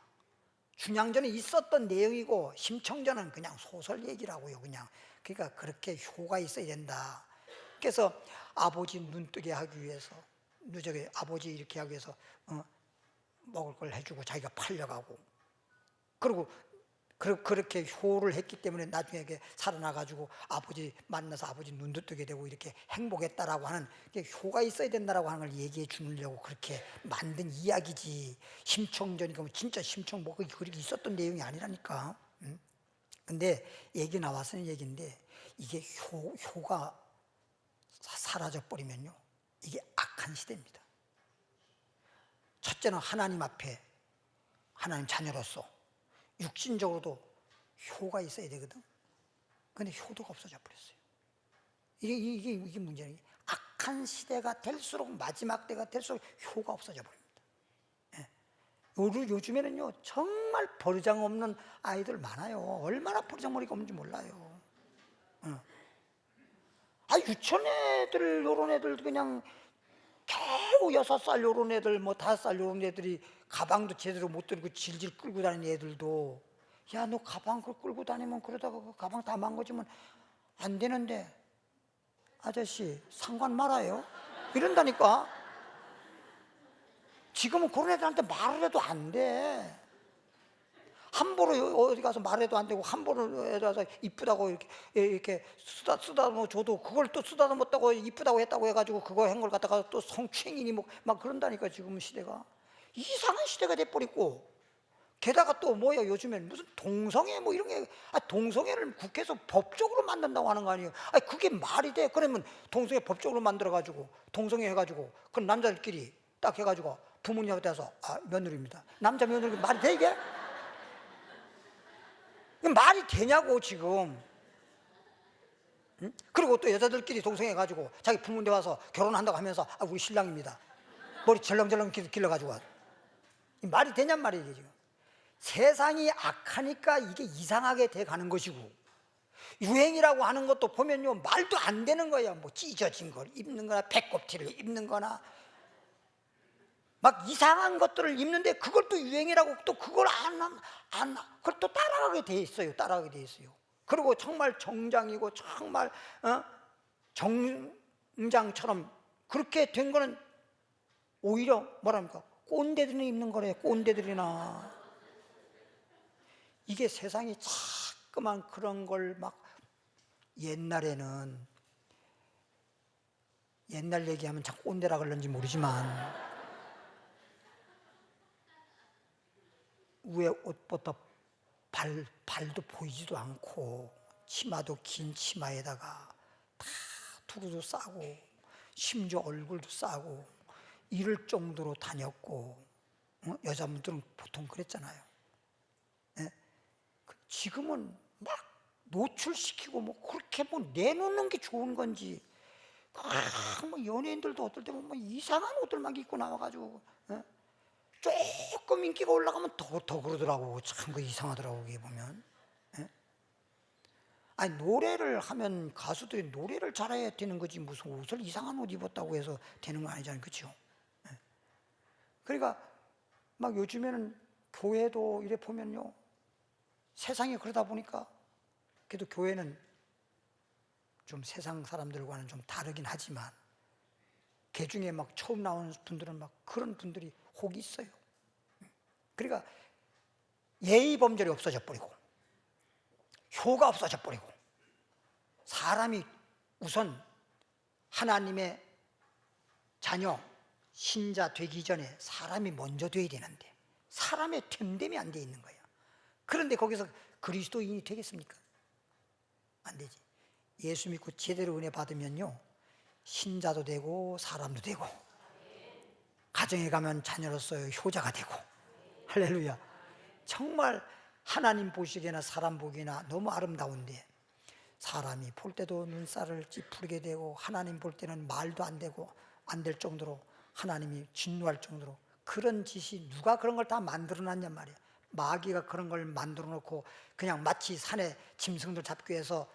춘향전에 있었던 내용이고 심청전은 그냥 소설 얘기라고요, 그냥. 그러니까 그렇게 효가 있어야 된다. 그래서 아버지 눈뜨게 하기 위해서, 아버지 이렇게 하기 위해서 먹을 걸 해주고 자기가 팔려가고, 그리고 그렇게 효를 했기 때문에 나중에 살아나가지고 아버지 만나서 아버지 눈도 뜨게 되고 이렇게 행복했다라고 하는 효가 있어야 된다라고 하는 걸 얘기해 주려고 그렇게 만든 이야기지. 심청전이니까 진짜 심청 뭐 그렇게 있었던 내용이 아니라니까. 근데 얘기 나와서는 얘기인데 이게 효가 사라져 버리면요, 이게 악한 시대입니다. 첫째는 하나님 앞에 하나님 자녀로서 육신적으로도 효가 있어야 되거든. 근데 효도가 없어져 버렸어요. 이게 문제예요. 악한 시대가 될수록, 마지막 때가 될수록 효가 없어져 버립니다. 요즘에는요 정말 버르장없는 아이들 많아요. 얼마나 버르장머리가 없는지 몰라요. 유치원 애들, 요런 애들 그냥 겨우 6살 요런 애들, 뭐 5살 요런 애들이 가방도 제대로 못 들고 질질 끌고 다니는 애들도, 야, 너 가방 끌고 다니면 그러다가 그 가방 다 망가지면 안 되는데 아저씨 상관 말아요, 이런다니까. 지금은 그런 애들한테 말을 해도 안 돼. 함부로 어디 가서 말해도 안 되고, 함부로 애들아서 이쁘다고 이렇게 쓰다듬어 줘도 그걸 또 쓰다듬었다고 이쁘다고 했다고 해가지고 그거 한 걸 갖다가 또 성추행이니 막 그런다니까. 지금 시대가 이상한 시대가 돼버리고, 게다가 또 뭐야, 요즘엔 무슨 동성애 뭐 이런 게, 동성애를 국회에서 법적으로 만든다고 하는 거 아니에요? 그게 말이 돼? 그러면 동성애 법적으로 만들어가지고 동성애 해가지고 그 남자들끼리 딱 해가지고 부모님한테 와서 며느리입니다, 남자 며느리, 말이 돼 이게? 말이 되냐고 지금. 그리고 또 여자들끼리 동성애 가지고 자기 부모님 와서 결혼한다고 하면서 우리 신랑입니다, 머리 절렁절렁 길러가지고 와. 말이 되냔 말이에요 이게. 지금 세상이 악하니까 이게 이상하게 돼 가는 것이고, 유행이라고 하는 것도 보면요 말도 안 되는 거예요. 뭐 찢어진 걸 입는 거나 배꼽티를 입는 거나 막 이상한 것들을 입는데 그걸 또 유행이라고 또 그걸 그걸 또 따라가게 돼 있어요. 따라가게 돼 있어요. 그리고 정말 정장이고 정말 정장처럼 그렇게 된 거는 오히려 뭐랍니까, 꼰대들이 입는 거래. 꼰대들이나. 이게 세상이 자꾸만 그런 걸 막, 옛날에는, 옛날 얘기하면 참 꼰대라 그런지 모르지만 위에 옷부터 발도 보이지도 않고 치마도 긴 치마에다가 다 두루도 싸고 심지어 얼굴도 싸고 이럴 정도로 다녔고, 여자분들은 보통 그랬잖아요. 지금은 막 노출시키고 뭐 그렇게 뭐 내놓는 게 좋은 건지, 뭐 연예인들도 어떨 때 보면 이상한 옷들 막 입고 나와가지고 조금 인기가 올라가면 더 그러더라고. 참 그 이상하더라고 그게 보면. 노래를 하면 가수들이 노래를 잘해야 되는 거지 무슨 옷을 이상한 옷 입었다고 해서 되는 거 아니잖아요, 그렇죠? 그러니까 막 요즘에는 교회도 이래 보면요, 세상이 그러다 보니까, 그래도 교회는 좀 세상 사람들과는 좀 다르긴 하지만 개 중에 막 처음 나오는 분들은 막 그런 분들이 혹 있어요. 그러니까 예의 범절이 없어져 버리고 효가 없어져 버리고, 사람이 우선 하나님의 자녀, 신자 되기 전에 사람이 먼저 돼야 되는데 사람의 됨됨이 안 돼 있는 거야. 그런데 거기서 그리스도인이 되겠습니까? 안 되지. 예수 믿고 제대로 은혜 받으면요, 신자도 되고 사람도 되고, 가정에 가면 자녀로서 효자가 되고, 할렐루야. 정말 하나님 보시기에나 사람 보기에나 너무 아름다운데, 사람이 볼 때도 눈살을 찌푸리게 되고 하나님 볼 때는 말도 안 되고 안 될 정도로 하나님이 진노할 정도로, 그런 짓이 누가 그런 걸 다 만들어 놨냔 말이야. 마귀가 그런 걸 만들어 놓고 그냥 마치 산에 짐승들 잡기 위해서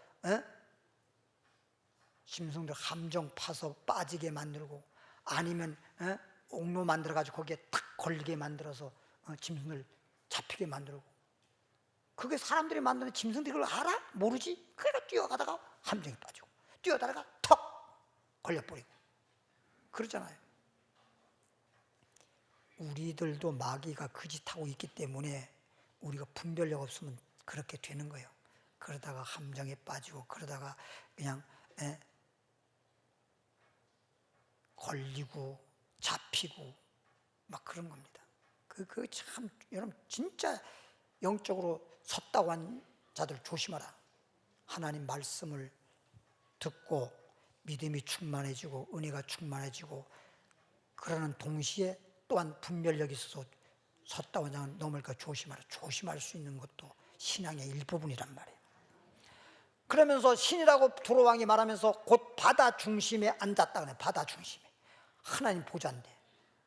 짐승들 함정 파서 빠지게 만들고, 아니면 옥로 만들어 가지고 거기에 탁 걸리게 만들어서 짐승들 잡히게 만들고, 그게 사람들이 만드는 짐승들이 그걸 알아? 모르지? 그러니까 뛰어가다가 함정에 빠지고 뛰어다가 턱 걸려버리고 그러잖아요. 우리들도 마귀가 그 짓하고 있기 때문에 우리가 분별력 없으면 그렇게 되는 거예요. 그러다가 함정에 빠지고, 그러다가 그냥 걸리고 잡히고 막 그런 겁니다. 그 참, 여러분 진짜 영적으로 섰다고 한 자들 조심하라. 하나님 말씀을 듣고 믿음이 충만해지고 은혜가 충만해지고, 그러는 동시에 또한 분별력이 있어서 섰다고 한 자는 넘을까 조심하라. 조심할 수 있는 것도 신앙의 일부분이란 말이에요. 그러면서 신이라고 두로왕이 말하면서 곧 바다 중심에 앉았다 그래. 바다 중심에 하나님 보좌인데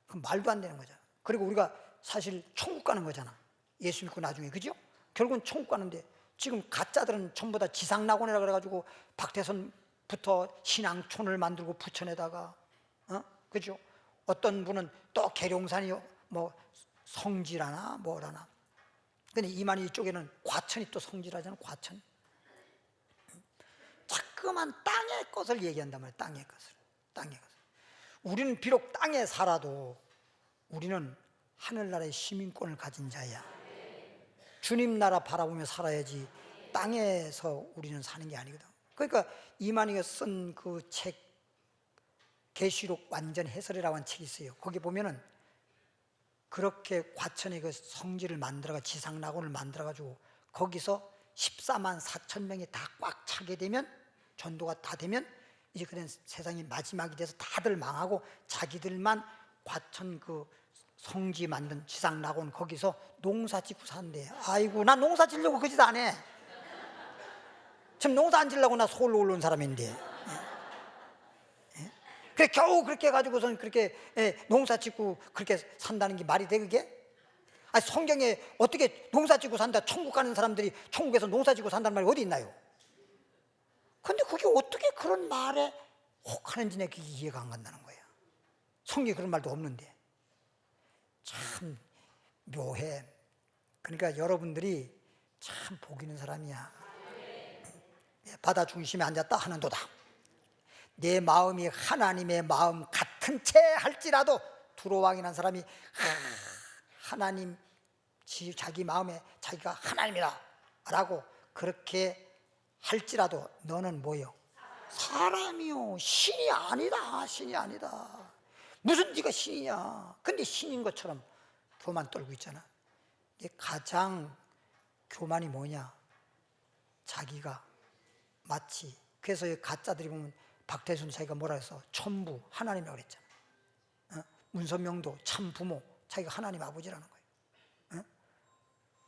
그 말도 안 되는 거잖아. 그리고 우리가 사실 천국 가는 거잖아, 예수 믿고 나중에. 그죠? 결국은 천국 가는데 지금 가짜들은 전부 다 지상낙원이라 그래가지고 박태선부터 신앙촌을 만들고 부천에다가, 그죠? 어떤 분은 또 계룡산이 뭐 성지라나 뭐라나. 근데 이만희 쪽에는 과천이 또 성지라잖아. 과천. 자꾸만 땅의 것을 얘기한단 말이야. 땅의 것을. 우리는 비록 땅에 살아도 우리는 하늘나라의 시민권을 가진 자야. 주님 나라 바라보며 살아야지 땅에서 우리는 사는 게 아니거든. 그러니까 이만희가 쓴 그 책 계시록 완전 해설이라고 한 책이 있어요. 거기 보면은 그렇게 과천의 그 성지를 만들어가 지상낙원을 만들어가지고 거기서 14만 4천 명이 다 꽉 차게 되면, 전도가 다 되면 이제 그런 세상이 마지막이 돼서 다들 망하고 자기들만 과천 그 성지 만든 지상낙원 거기서 농사 짓고 산대. 아이고, 나 농사 짓려고 그 짓 안 해. 지금 농사 안 짓려고 나 서울로 올라온 사람인데. 그래 겨우 그렇게 해가지고선 그렇게 농사 짓고 그렇게 산다는 게 말이 돼 그게? 아니, 성경에 어떻게 농사 짓고 산다, 천국 가는 사람들이 천국에서 농사 짓고 산다는 말이 어디 있나요? 근데 그게 어떻게 그런 말에 혹하는지 내가 이해가 안 간다는 거야. 성경에 그런 말도 없는데. 참 묘해. 그러니까 여러분들이 참 복 있는 사람이야. 바다 중심에 앉았다 하는도다. 내 마음이 하나님의 마음 같은 채 할지라도, 두로왕이라는 사람이 하나님 자기 마음에 자기가 하나님이다 라고 그렇게 할지라도 너는 뭐요? 사람이요. 신이 아니다. 신이 아니다. 무슨 네가 신이냐. 근데 신인 것처럼 교만 떨고 있잖아. 가장 교만이 뭐냐, 자기가 마치, 그래서 가짜들이 보면 박태순 자기가 뭐라 해서 천부 하나님이라고 그랬잖아. 문선명도 참 부모, 자기가 하나님 아버지라는 거예요.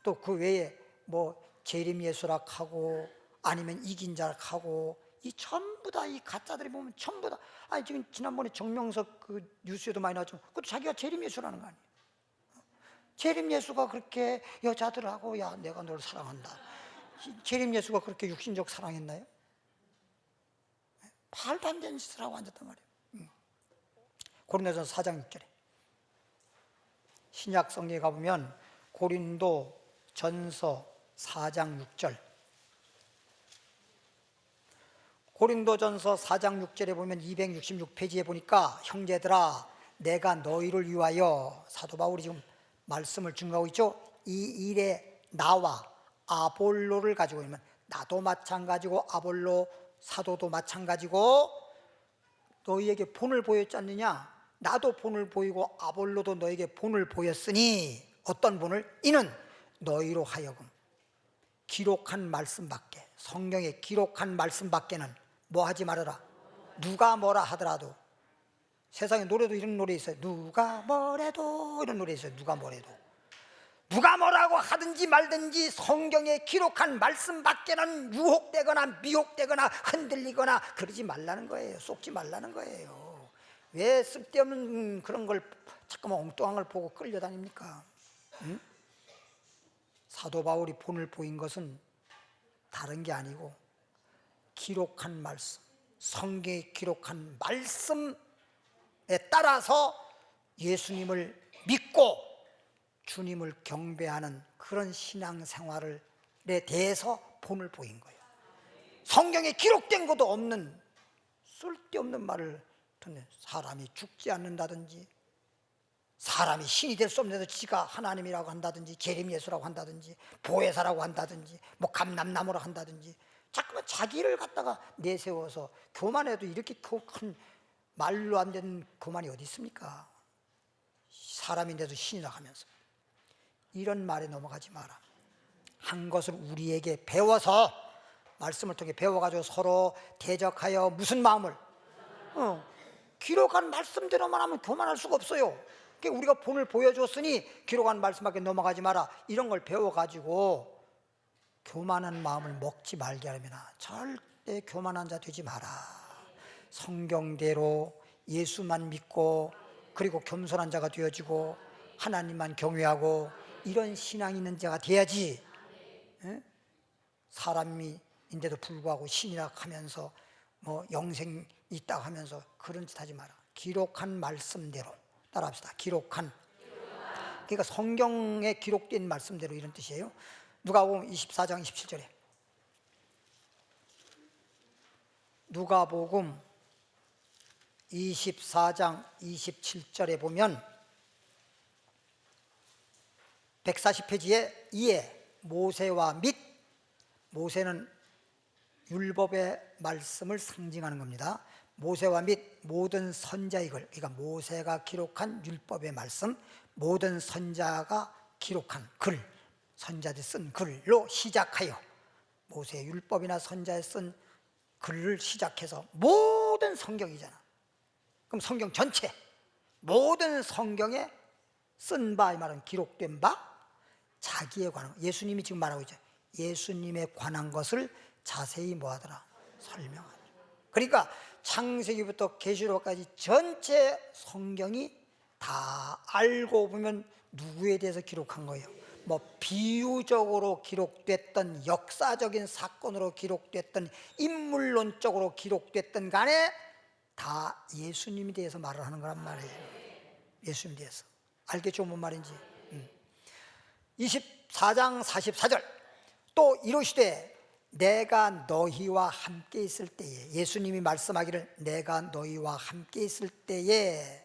또 그 외에 뭐 재림 예수락하고 아니면 이긴 자락하고, 이 전부 다 이 가짜들이 보면 전부 다, 아니 지금 지난번에 정명석 그 뉴스에도 많이 나왔지만 그것도 자기가 재림 예수라는 거 아니에요. 재림 예수가 그렇게 여자들하고 야 내가 널 사랑한다, 재림 예수가 그렇게 육신적 사랑했나요? 말도 안 되는 짓을 하고 앉았단 말이에요. 고린도전서 4장 6절에 신약 성경에 가보면 고린도 전서 4장 6절, 고린도전서 4장 6절에 보면 266페이지에 보니까 형제들아 내가 너희를 위하여, 사도 바울이 지금 말씀을 증거하고 있죠. 이 일에 나와 아볼로를 가지고 있으면, 나도 마찬가지고 아볼로 사도도 마찬가지고 너희에게 본을 보였지 않느냐. 나도 본을 보이고 아볼로도 너에게 본을 보였으니, 어떤 본을? 이는 너희로 하여금 기록한 말씀밖에, 성경에 기록한 말씀밖에는 뭐 하지 말아라. 누가 뭐라 하더라도, 세상에 노래도 이런 노래 있어요. 누가 뭐래도, 이런 노래 있어요. 누가 뭐래도, 누가 뭐라고 하든지 말든지 성경에 기록한 말씀밖에는 유혹되거나 미혹되거나 흔들리거나 그러지 말라는 거예요. 속지 말라는 거예요. 왜 쓸데없는 그런 걸 자꾸만 엉뚱한 걸 보고 끌려다닙니까? 응? 사도 바울이 본을 보인 것은 다른 게 아니고 기록한 말씀, 성경에 기록한 말씀에 따라서 예수님을 믿고 주님을 경배하는 그런 신앙생활에 대해서 본을 보인 거예요. 성경에 기록된 것도 없는 쓸데없는 말을 듣는, 사람이 죽지 않는다든지, 사람이 신이 될 수 없는데도 지가 하나님이라고 한다든지, 재림 예수라고 한다든지, 보혜사라고 한다든지, 뭐 감람나무라고 한다든지, 자꾸만 자기를 갖다가 내세워서 교만해도 이렇게 큰 말로 안 되는 교만이 어디 있습니까? 사람인데도 신이라고 하면서. 이런 말에 넘어가지 마라. 한 것을 우리에게 배워서, 말씀을 통해 배워가지고 서로 대적하여 무슨 마음을? 기록한 말씀대로만 하면 교만할 수가 없어요. 그러니까 우리가 본을 보여줬으니 기록한 말씀밖에 넘어가지 마라. 이런 걸 배워가지고 교만한 마음을 먹지 말게 하려면 절대 교만한 자 되지 마라. 성경대로 예수만 믿고, 그리고 겸손한 자가 되어지고 하나님만 경외하고 이런 신앙이 있는 자가 돼야지. 사람인데도 불구하고 신이라 하면서 뭐 영생이 있다고 하면서 그런 짓 하지 마라. 기록한 말씀대로 따라합시다. 기록한. 그러니까 성경에 기록된 말씀대로, 이런 뜻이에요. 누가복음 24장 27절에, 누가복음 24장 27절에 보면 140페이지에 이에 모세와 및, 모세는 율법의 말씀을 상징하는 겁니다. 모세와 및 모든 선자의 글, 그러니까 모세가 기록한 율법의 말씀, 모든 선자가 기록한 글, 선자들이 쓴 글로 시작하여, 모세의 율법이나 선자에 쓴 글을 시작해서 모든 성경이잖아. 그럼 성경 전체, 모든 성경에 쓴 바, 이 말은 기록된 바, 자기에 관한, 예수님이 지금 말하고 있죠. 예수님에 관한 것을 자세히 뭐하더라? 설명하더라. 그러니까 창세기부터 계시록까지 전체 성경이 다 알고 보면 누구에 대해서 기록한 거예요? 뭐 비유적으로 기록됐던, 역사적인 사건으로 기록됐던, 인물론적으로 기록됐던 간에 다 예수님에 대해서 말을 하는 거란 말이에요. 예수님에 대해서. 알겠죠? 뭔 말인지. 24장 44절, 또 이르시되 내가 너희와 함께 있을 때에, 예수님이 말씀하기를 내가 너희와 함께 있을 때에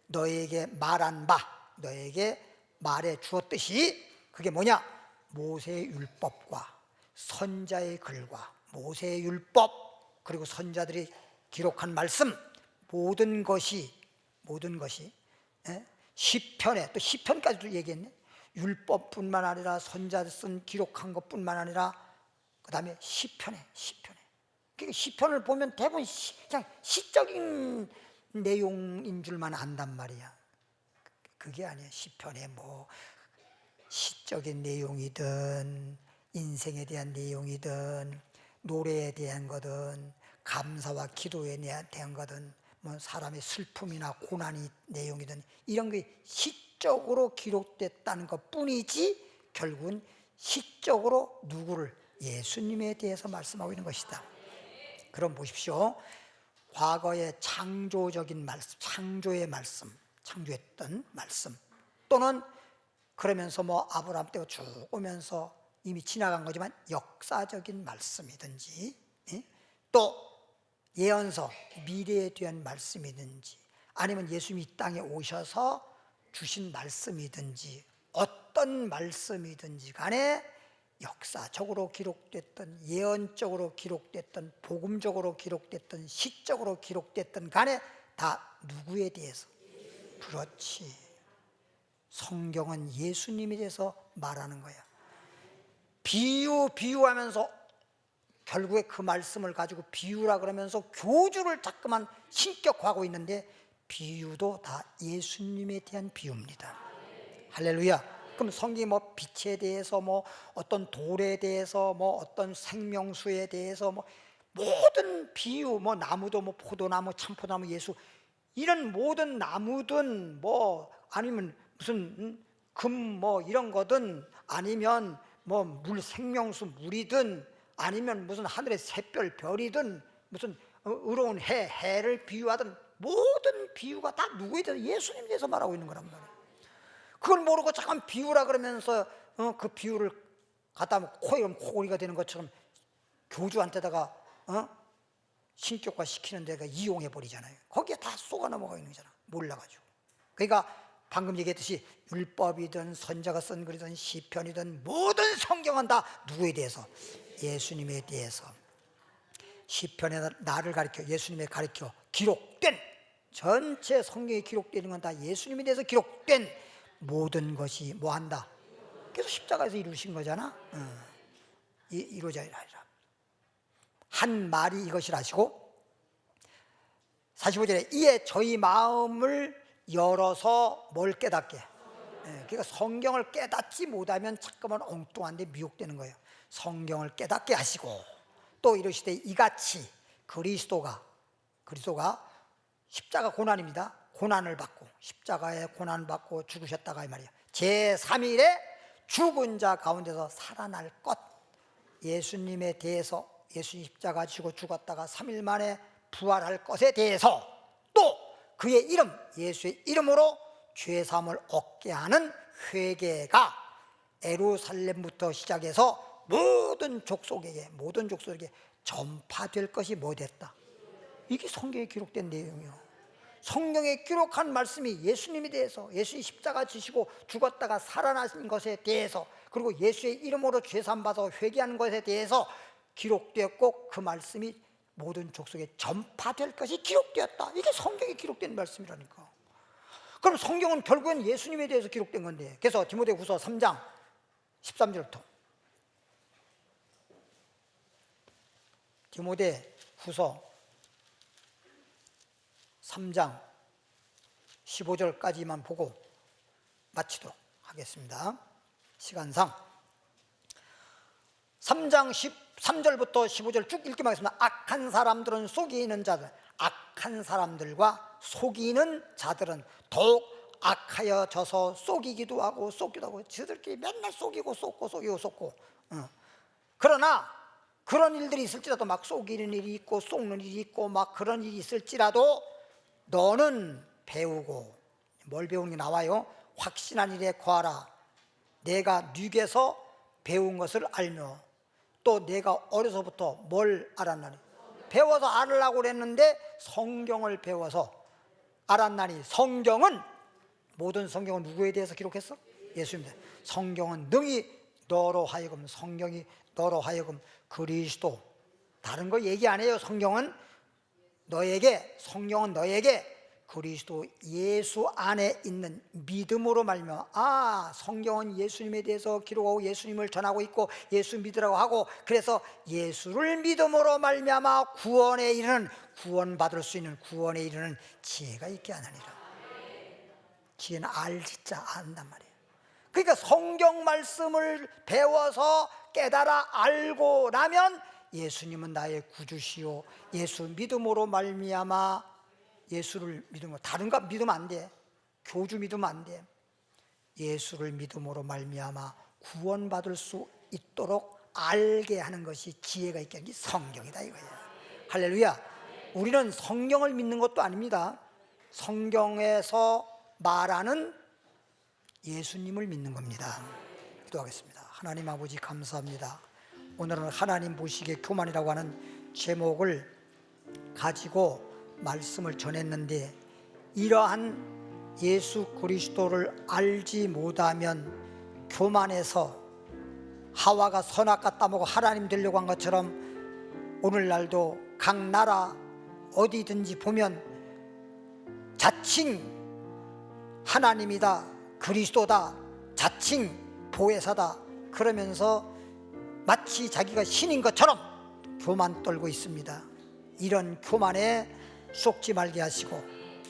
너희에게 말한 바, 너희에게 말해 주었듯이, 그게 뭐냐? 모세의 율법과 선자의 글과 모세의 율법, 그리고 선자들이 기록한 말씀, 모든 것이 시편에, 또 시편까지도 얘기했네. 율법뿐만 아니라 선자들 쓴 기록한 것뿐만 아니라 그 다음에 시편에. 그러니까 시편을 보면 대부분 그냥 시적인 내용인 줄만 안단 말이야. 그게 아니야. 시편에 뭐 시적인 내용이든 인생에 대한 내용이든 노래에 대한 거든 감사와 기도에 대한 거든 뭐 사람의 슬픔이나 고난이 내용이든 이런 게 시적으로 기록됐다는 것뿐이지, 결국은 시적으로 누구를? 예수님에 대해서 말씀하고 있는 것이다. 그럼 보십시오. 과거의 창조적인 말씀, 창조의 말씀, 창조했던 말씀, 또는 그러면서 뭐 아브라함 때가 쭉 오면서 이미 지나간 거지만 역사적인 말씀이든지, 또 예언서, 미래에 대한 말씀이든지, 아니면 예수님이 이 땅에 오셔서 주신 말씀이든지, 어떤 말씀이든지 간에 역사적으로 기록됐던, 예언적으로 기록됐던, 복음적으로 기록됐던, 시적으로 기록됐던 간에 다 누구에 대해서? 그렇지, 성경은 예수님에 대해서 말하는 거야. 비유하면서 결국에 그 말씀을 가지고 비유라 그러면서 교주를 자꾸만 신격화하고 있는데, 비유도 다 예수님에 대한 비유입니다. 할렐루야. 그럼 성경이 뭐 빛에 대해서, 뭐 어떤 돌에 대해서, 뭐 어떤 생명수에 대해서, 뭐 모든 비유, 뭐 나무도 뭐 포도나무, 참포나무, 예수, 이런 모든 나무든 뭐 아니면 무슨 금 뭐 이런 거든, 아니면 뭐 물, 생명수 물이든, 아니면 무슨 하늘의 샛별 별이든, 무슨 의로운 해를 비유하든, 모든 비유가 다 누구에 대해서? 예수님에 대해서 말하고 있는 거란 말이에요. 그걸 모르고 잠깐 비유라 그러면서 그 비유를 갖다 코에 그럼 코골이가 되는 것처럼 교주한테다가 신격화 시키는 데가 이용해 버리잖아요. 거기에 다 속아 넘어가 있는 거잖아, 몰라가지고. 그러니까 방금 얘기했듯이 율법이든 선자가 쓴 글이든 시편이든 모든 성경은 다 누구에 대해서? 예수님에 대해서. 시편에 나를 가리켜, 예수님에 가리켜 기록된, 전체 성경에 기록되는 건 다 예수님에 대해서 기록된 모든 것이 뭐한다? 그래서 십자가에서 이루신 거잖아. 이루어져야 하리라. 한 말이 이것이라 하시고, 45절에 이에 저희 마음을 열어서 뭘 깨닫게? 그러니까 성경을 깨닫지 못하면 자꾸만 엉뚱한데 미혹되는 거예요. 성경을 깨닫게 하시고, 또 이러시되 이같이 그리스도가 십자가 고난입니다. 고난을 받고, 십자가에 고난을 받고 죽으셨다가 이 말이에요. 제3일에 죽은 자 가운데서 살아날 것, 예수님에 대해서, 예수님 십자가 지고 죽었다가 3일 만에 부활할 것에 대해서, 또 그의 이름, 예수의 이름으로 죄사함을 얻게 하는 회개가 예루살렘부터 시작해서 모든 족속에게 전파될 것이 뭐 됐다? 이게 성경에 기록된 내용이요. 성경에 기록한 말씀이 예수님에 대해서, 예수님 십자가 지시고 죽었다가 살아나신 것에 대해서, 그리고 예수의 이름으로 죄사함 받아 회개하는 것에 대해서 기록되었고, 그 말씀이 모든 족속에 전파될 것이 기록되었다. 이게 성경에 기록된 말씀이라니까. 그럼 성경은 결국은 예수님에 대해서 기록된 건데, 그래서 디모데후서 3장 13절부터, 디모데후서 3장 15절까지만 보고 마치도록 하겠습니다. 시간상 3장 13절부터 15절 쭉 읽기만 하겠습니다. 악한 사람들은 속이는 자들, 악한 사람들과 속이는 자들은 더욱 악하여 져서 속이기도 하고 속기도 하고, 저들끼리 맨날 속이고 속고. 그러나 그런 일들이 있을지라도, 막 속이는 일이 있고 속는 일이 있고 막 그런 일이 있을지라도 너는 배우고, 뭘 배우는 게 나와요? 확신한 일에 거하라. 내가 뉘게서 배운 것을 알며, 또 내가 어려서부터 뭘 알았나니? 배워서 알으려고 그랬는데 성경을 배워서 알았나니. 성경은, 모든 성경은 누구에 대해서 기록했어? 예수입니다. 성경은 능히 너로 하여금, 성경이 너로 하여금 그리스도, 다른 거 얘기 안 해요. 성경은 너에게 그리스도 예수 안에 있는 믿음으로 말미암아, 성경은 예수님에 대해서 기록하고 예수님을 전하고 있고 예수 믿으라고 하고, 그래서 예수를 믿음으로 말미암아 구원에 이르는, 구원받을 수 있는 구원에 이르는 지혜가 있게 하느니라. 지혜는 알지자 안단 말이에요. 그러니까 성경 말씀을 배워서 깨달아 알고 나면 예수님은 나의 구주시오, 예수 믿음으로 말미암아, 예수를 믿으면, 다른 거 믿으면 안 돼. 교주 믿으면 안 돼. 예수를 믿음으로 말미암아 구원받을 수 있도록 알게 하는 것이 지혜가 있게 하는 게 성경이다 이거예요. 할렐루야. 우리는 성경을 믿는 것도 아닙니다. 성경에서 말하는 예수님을 믿는 겁니다. 기도하겠습니다. 하나님 아버지 감사합니다. 오늘은 하나님 보시기에 교만이라고 하는 제목을 가지고 말씀을 전했는데, 이러한 예수 그리스도를 알지 못하면 교만해서 하와가 선악과 따먹고 하나님 되려고 한 것처럼 오늘날도 각 나라 어디든지 보면 자칭 하나님이다, 그리스도다, 자칭 보혜사다 그러면서 마치 자기가 신인 것처럼 교만 떨고 있습니다. 이런 교만에 속지 말게 하시고,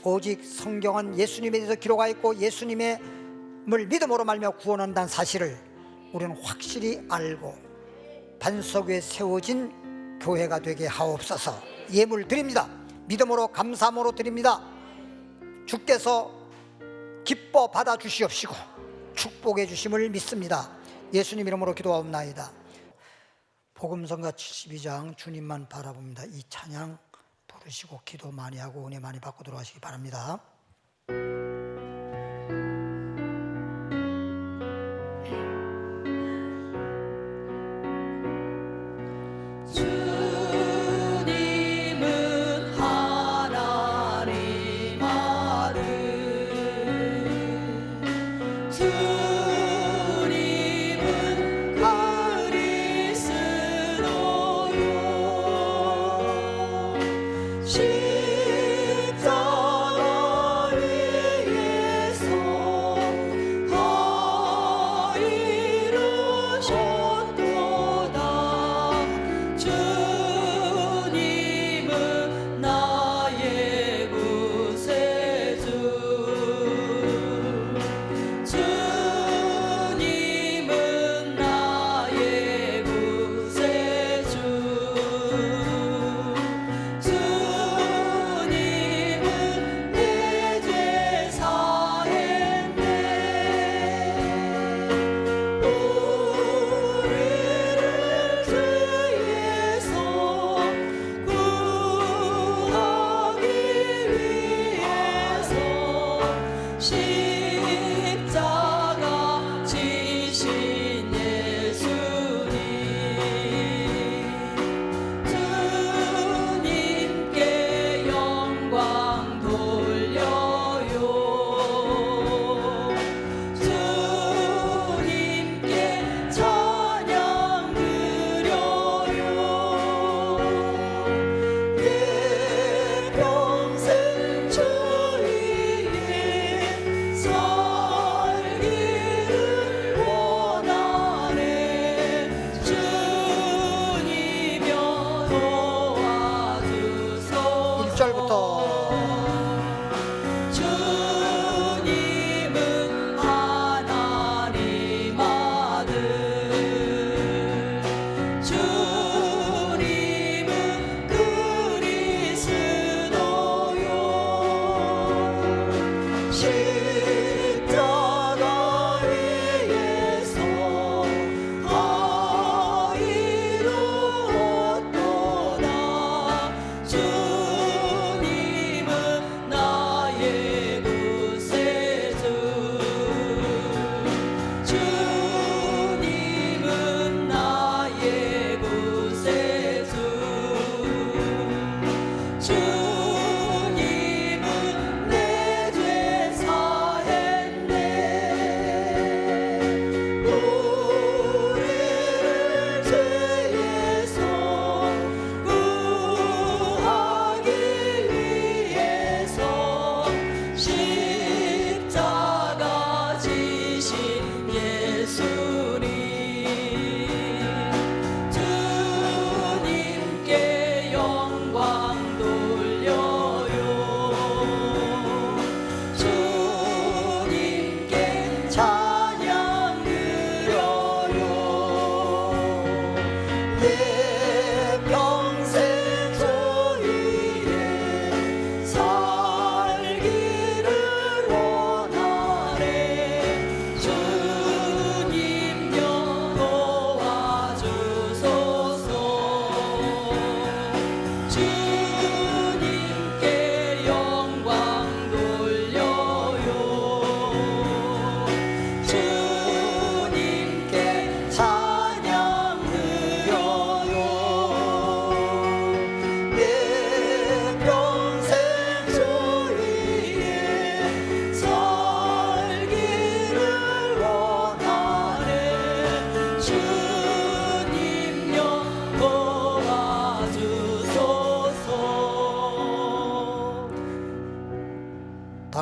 오직 성경은 예수님에 대해서 기록하여 있고 예수님을 믿음으로 말미암아 구원한다는 사실을 우리는 확실히 알고 반석 위에 세워진 교회가 되게 하옵소서. 예물 드립니다. 믿음으로 감사함으로 드립니다. 주께서 기뻐 받아 주시옵시고 축복해 주심을 믿습니다. 예수님 이름으로 기도하옵나이다. 복음성가 72장 주님만 바라봅니다. 이 찬양 부르시고 기도 많이 하고 은혜 많이 받고 들어가시기 바랍니다.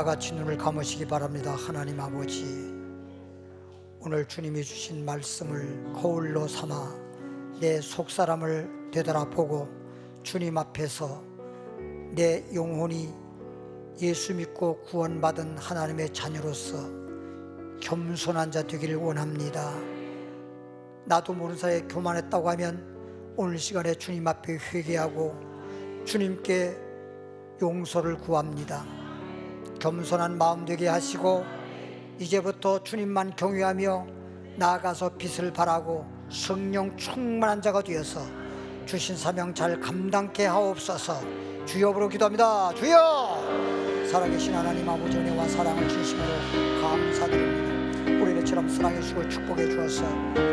같이 눈을 감으시기 바랍니다. 하나님 아버지, 오늘 주님이 주신 말씀을 거울로 삼아 내 속사람을 되돌아보고 주님 앞에서 내 영혼이 예수 믿고 구원받은 하나님의 자녀로서 겸손한 자 되기를 원합니다. 나도 모르는 사이에 교만했다고 하면 오늘 시간에 주님 앞에 회개하고 주님께 용서를 구합니다. 겸손한 마음 되게 하시고 이제부터 주님만 경외하며 나아가서 빛을 발하고 성령 충만한 자가 되어서 주신 사명 잘 감당케 하옵소서. 주여 기도합니다. 주여! 살아계신 하나님 아버지, 은혜와 사랑을 진심으로 감사드립니다. 우리를 처럼 사랑해 주시고 축복해 주어서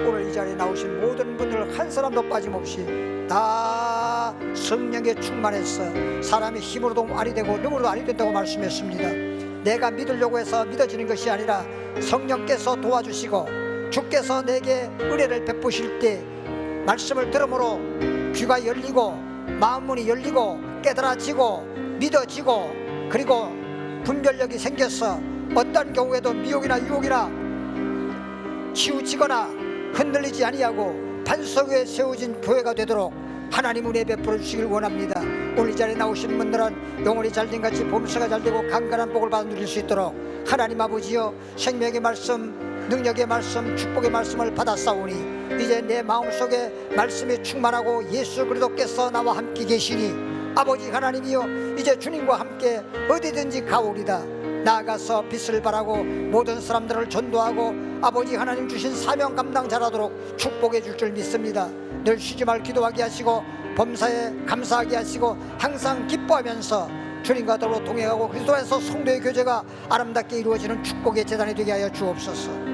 오늘 이 자리에 나오신 모든 분들 한 사람도 빠짐없이 다 성령에 충만해서 사람의 힘으로도 아니 되고 능으로도 아니 된다고 말씀했습니다. 내가 믿으려고 해서 믿어지는 것이 아니라 성령께서 도와주시고 주께서 내게 은혜를 베푸실 때 말씀을 들음으로 귀가 열리고 마음문이 열리고 깨달아지고 믿어지고 그리고 분별력이 생겨서 어떤 경우에도 미혹이나 유혹이나 치우치거나 흔들리지 아니하고 반석 위에 세워진 교회가 되도록 하나님 은혜 베풀어 주시길 원합니다. 오늘 이 자리에 나오신 분들은 영혼이 잘된 같이 봄새가 잘되고 강건한 복을 받아 누릴 수 있도록 하나님 아버지여 생명의 말씀, 능력의 말씀, 축복의 말씀을 받았사오니 이제 내 마음속에 말씀이 충만하고 예수 그리스도께서 나와 함께 계시니 아버지 하나님이여 이제 주님과 함께 어디든지 가오리다. 나아가서 빛을 발하고 모든 사람들을 전도하고 아버지 하나님 주신 사명 감당 잘하도록 축복해 줄 줄 믿습니다. 늘 쉬지 말 기도하게 하시고 범사에 감사하게 하시고 항상 기뻐하면서 주님과 더불어 동행하고 그리스도에서 성도의 교제가 아름답게 이루어지는 축복의 제단이 되게 하여 주옵소서.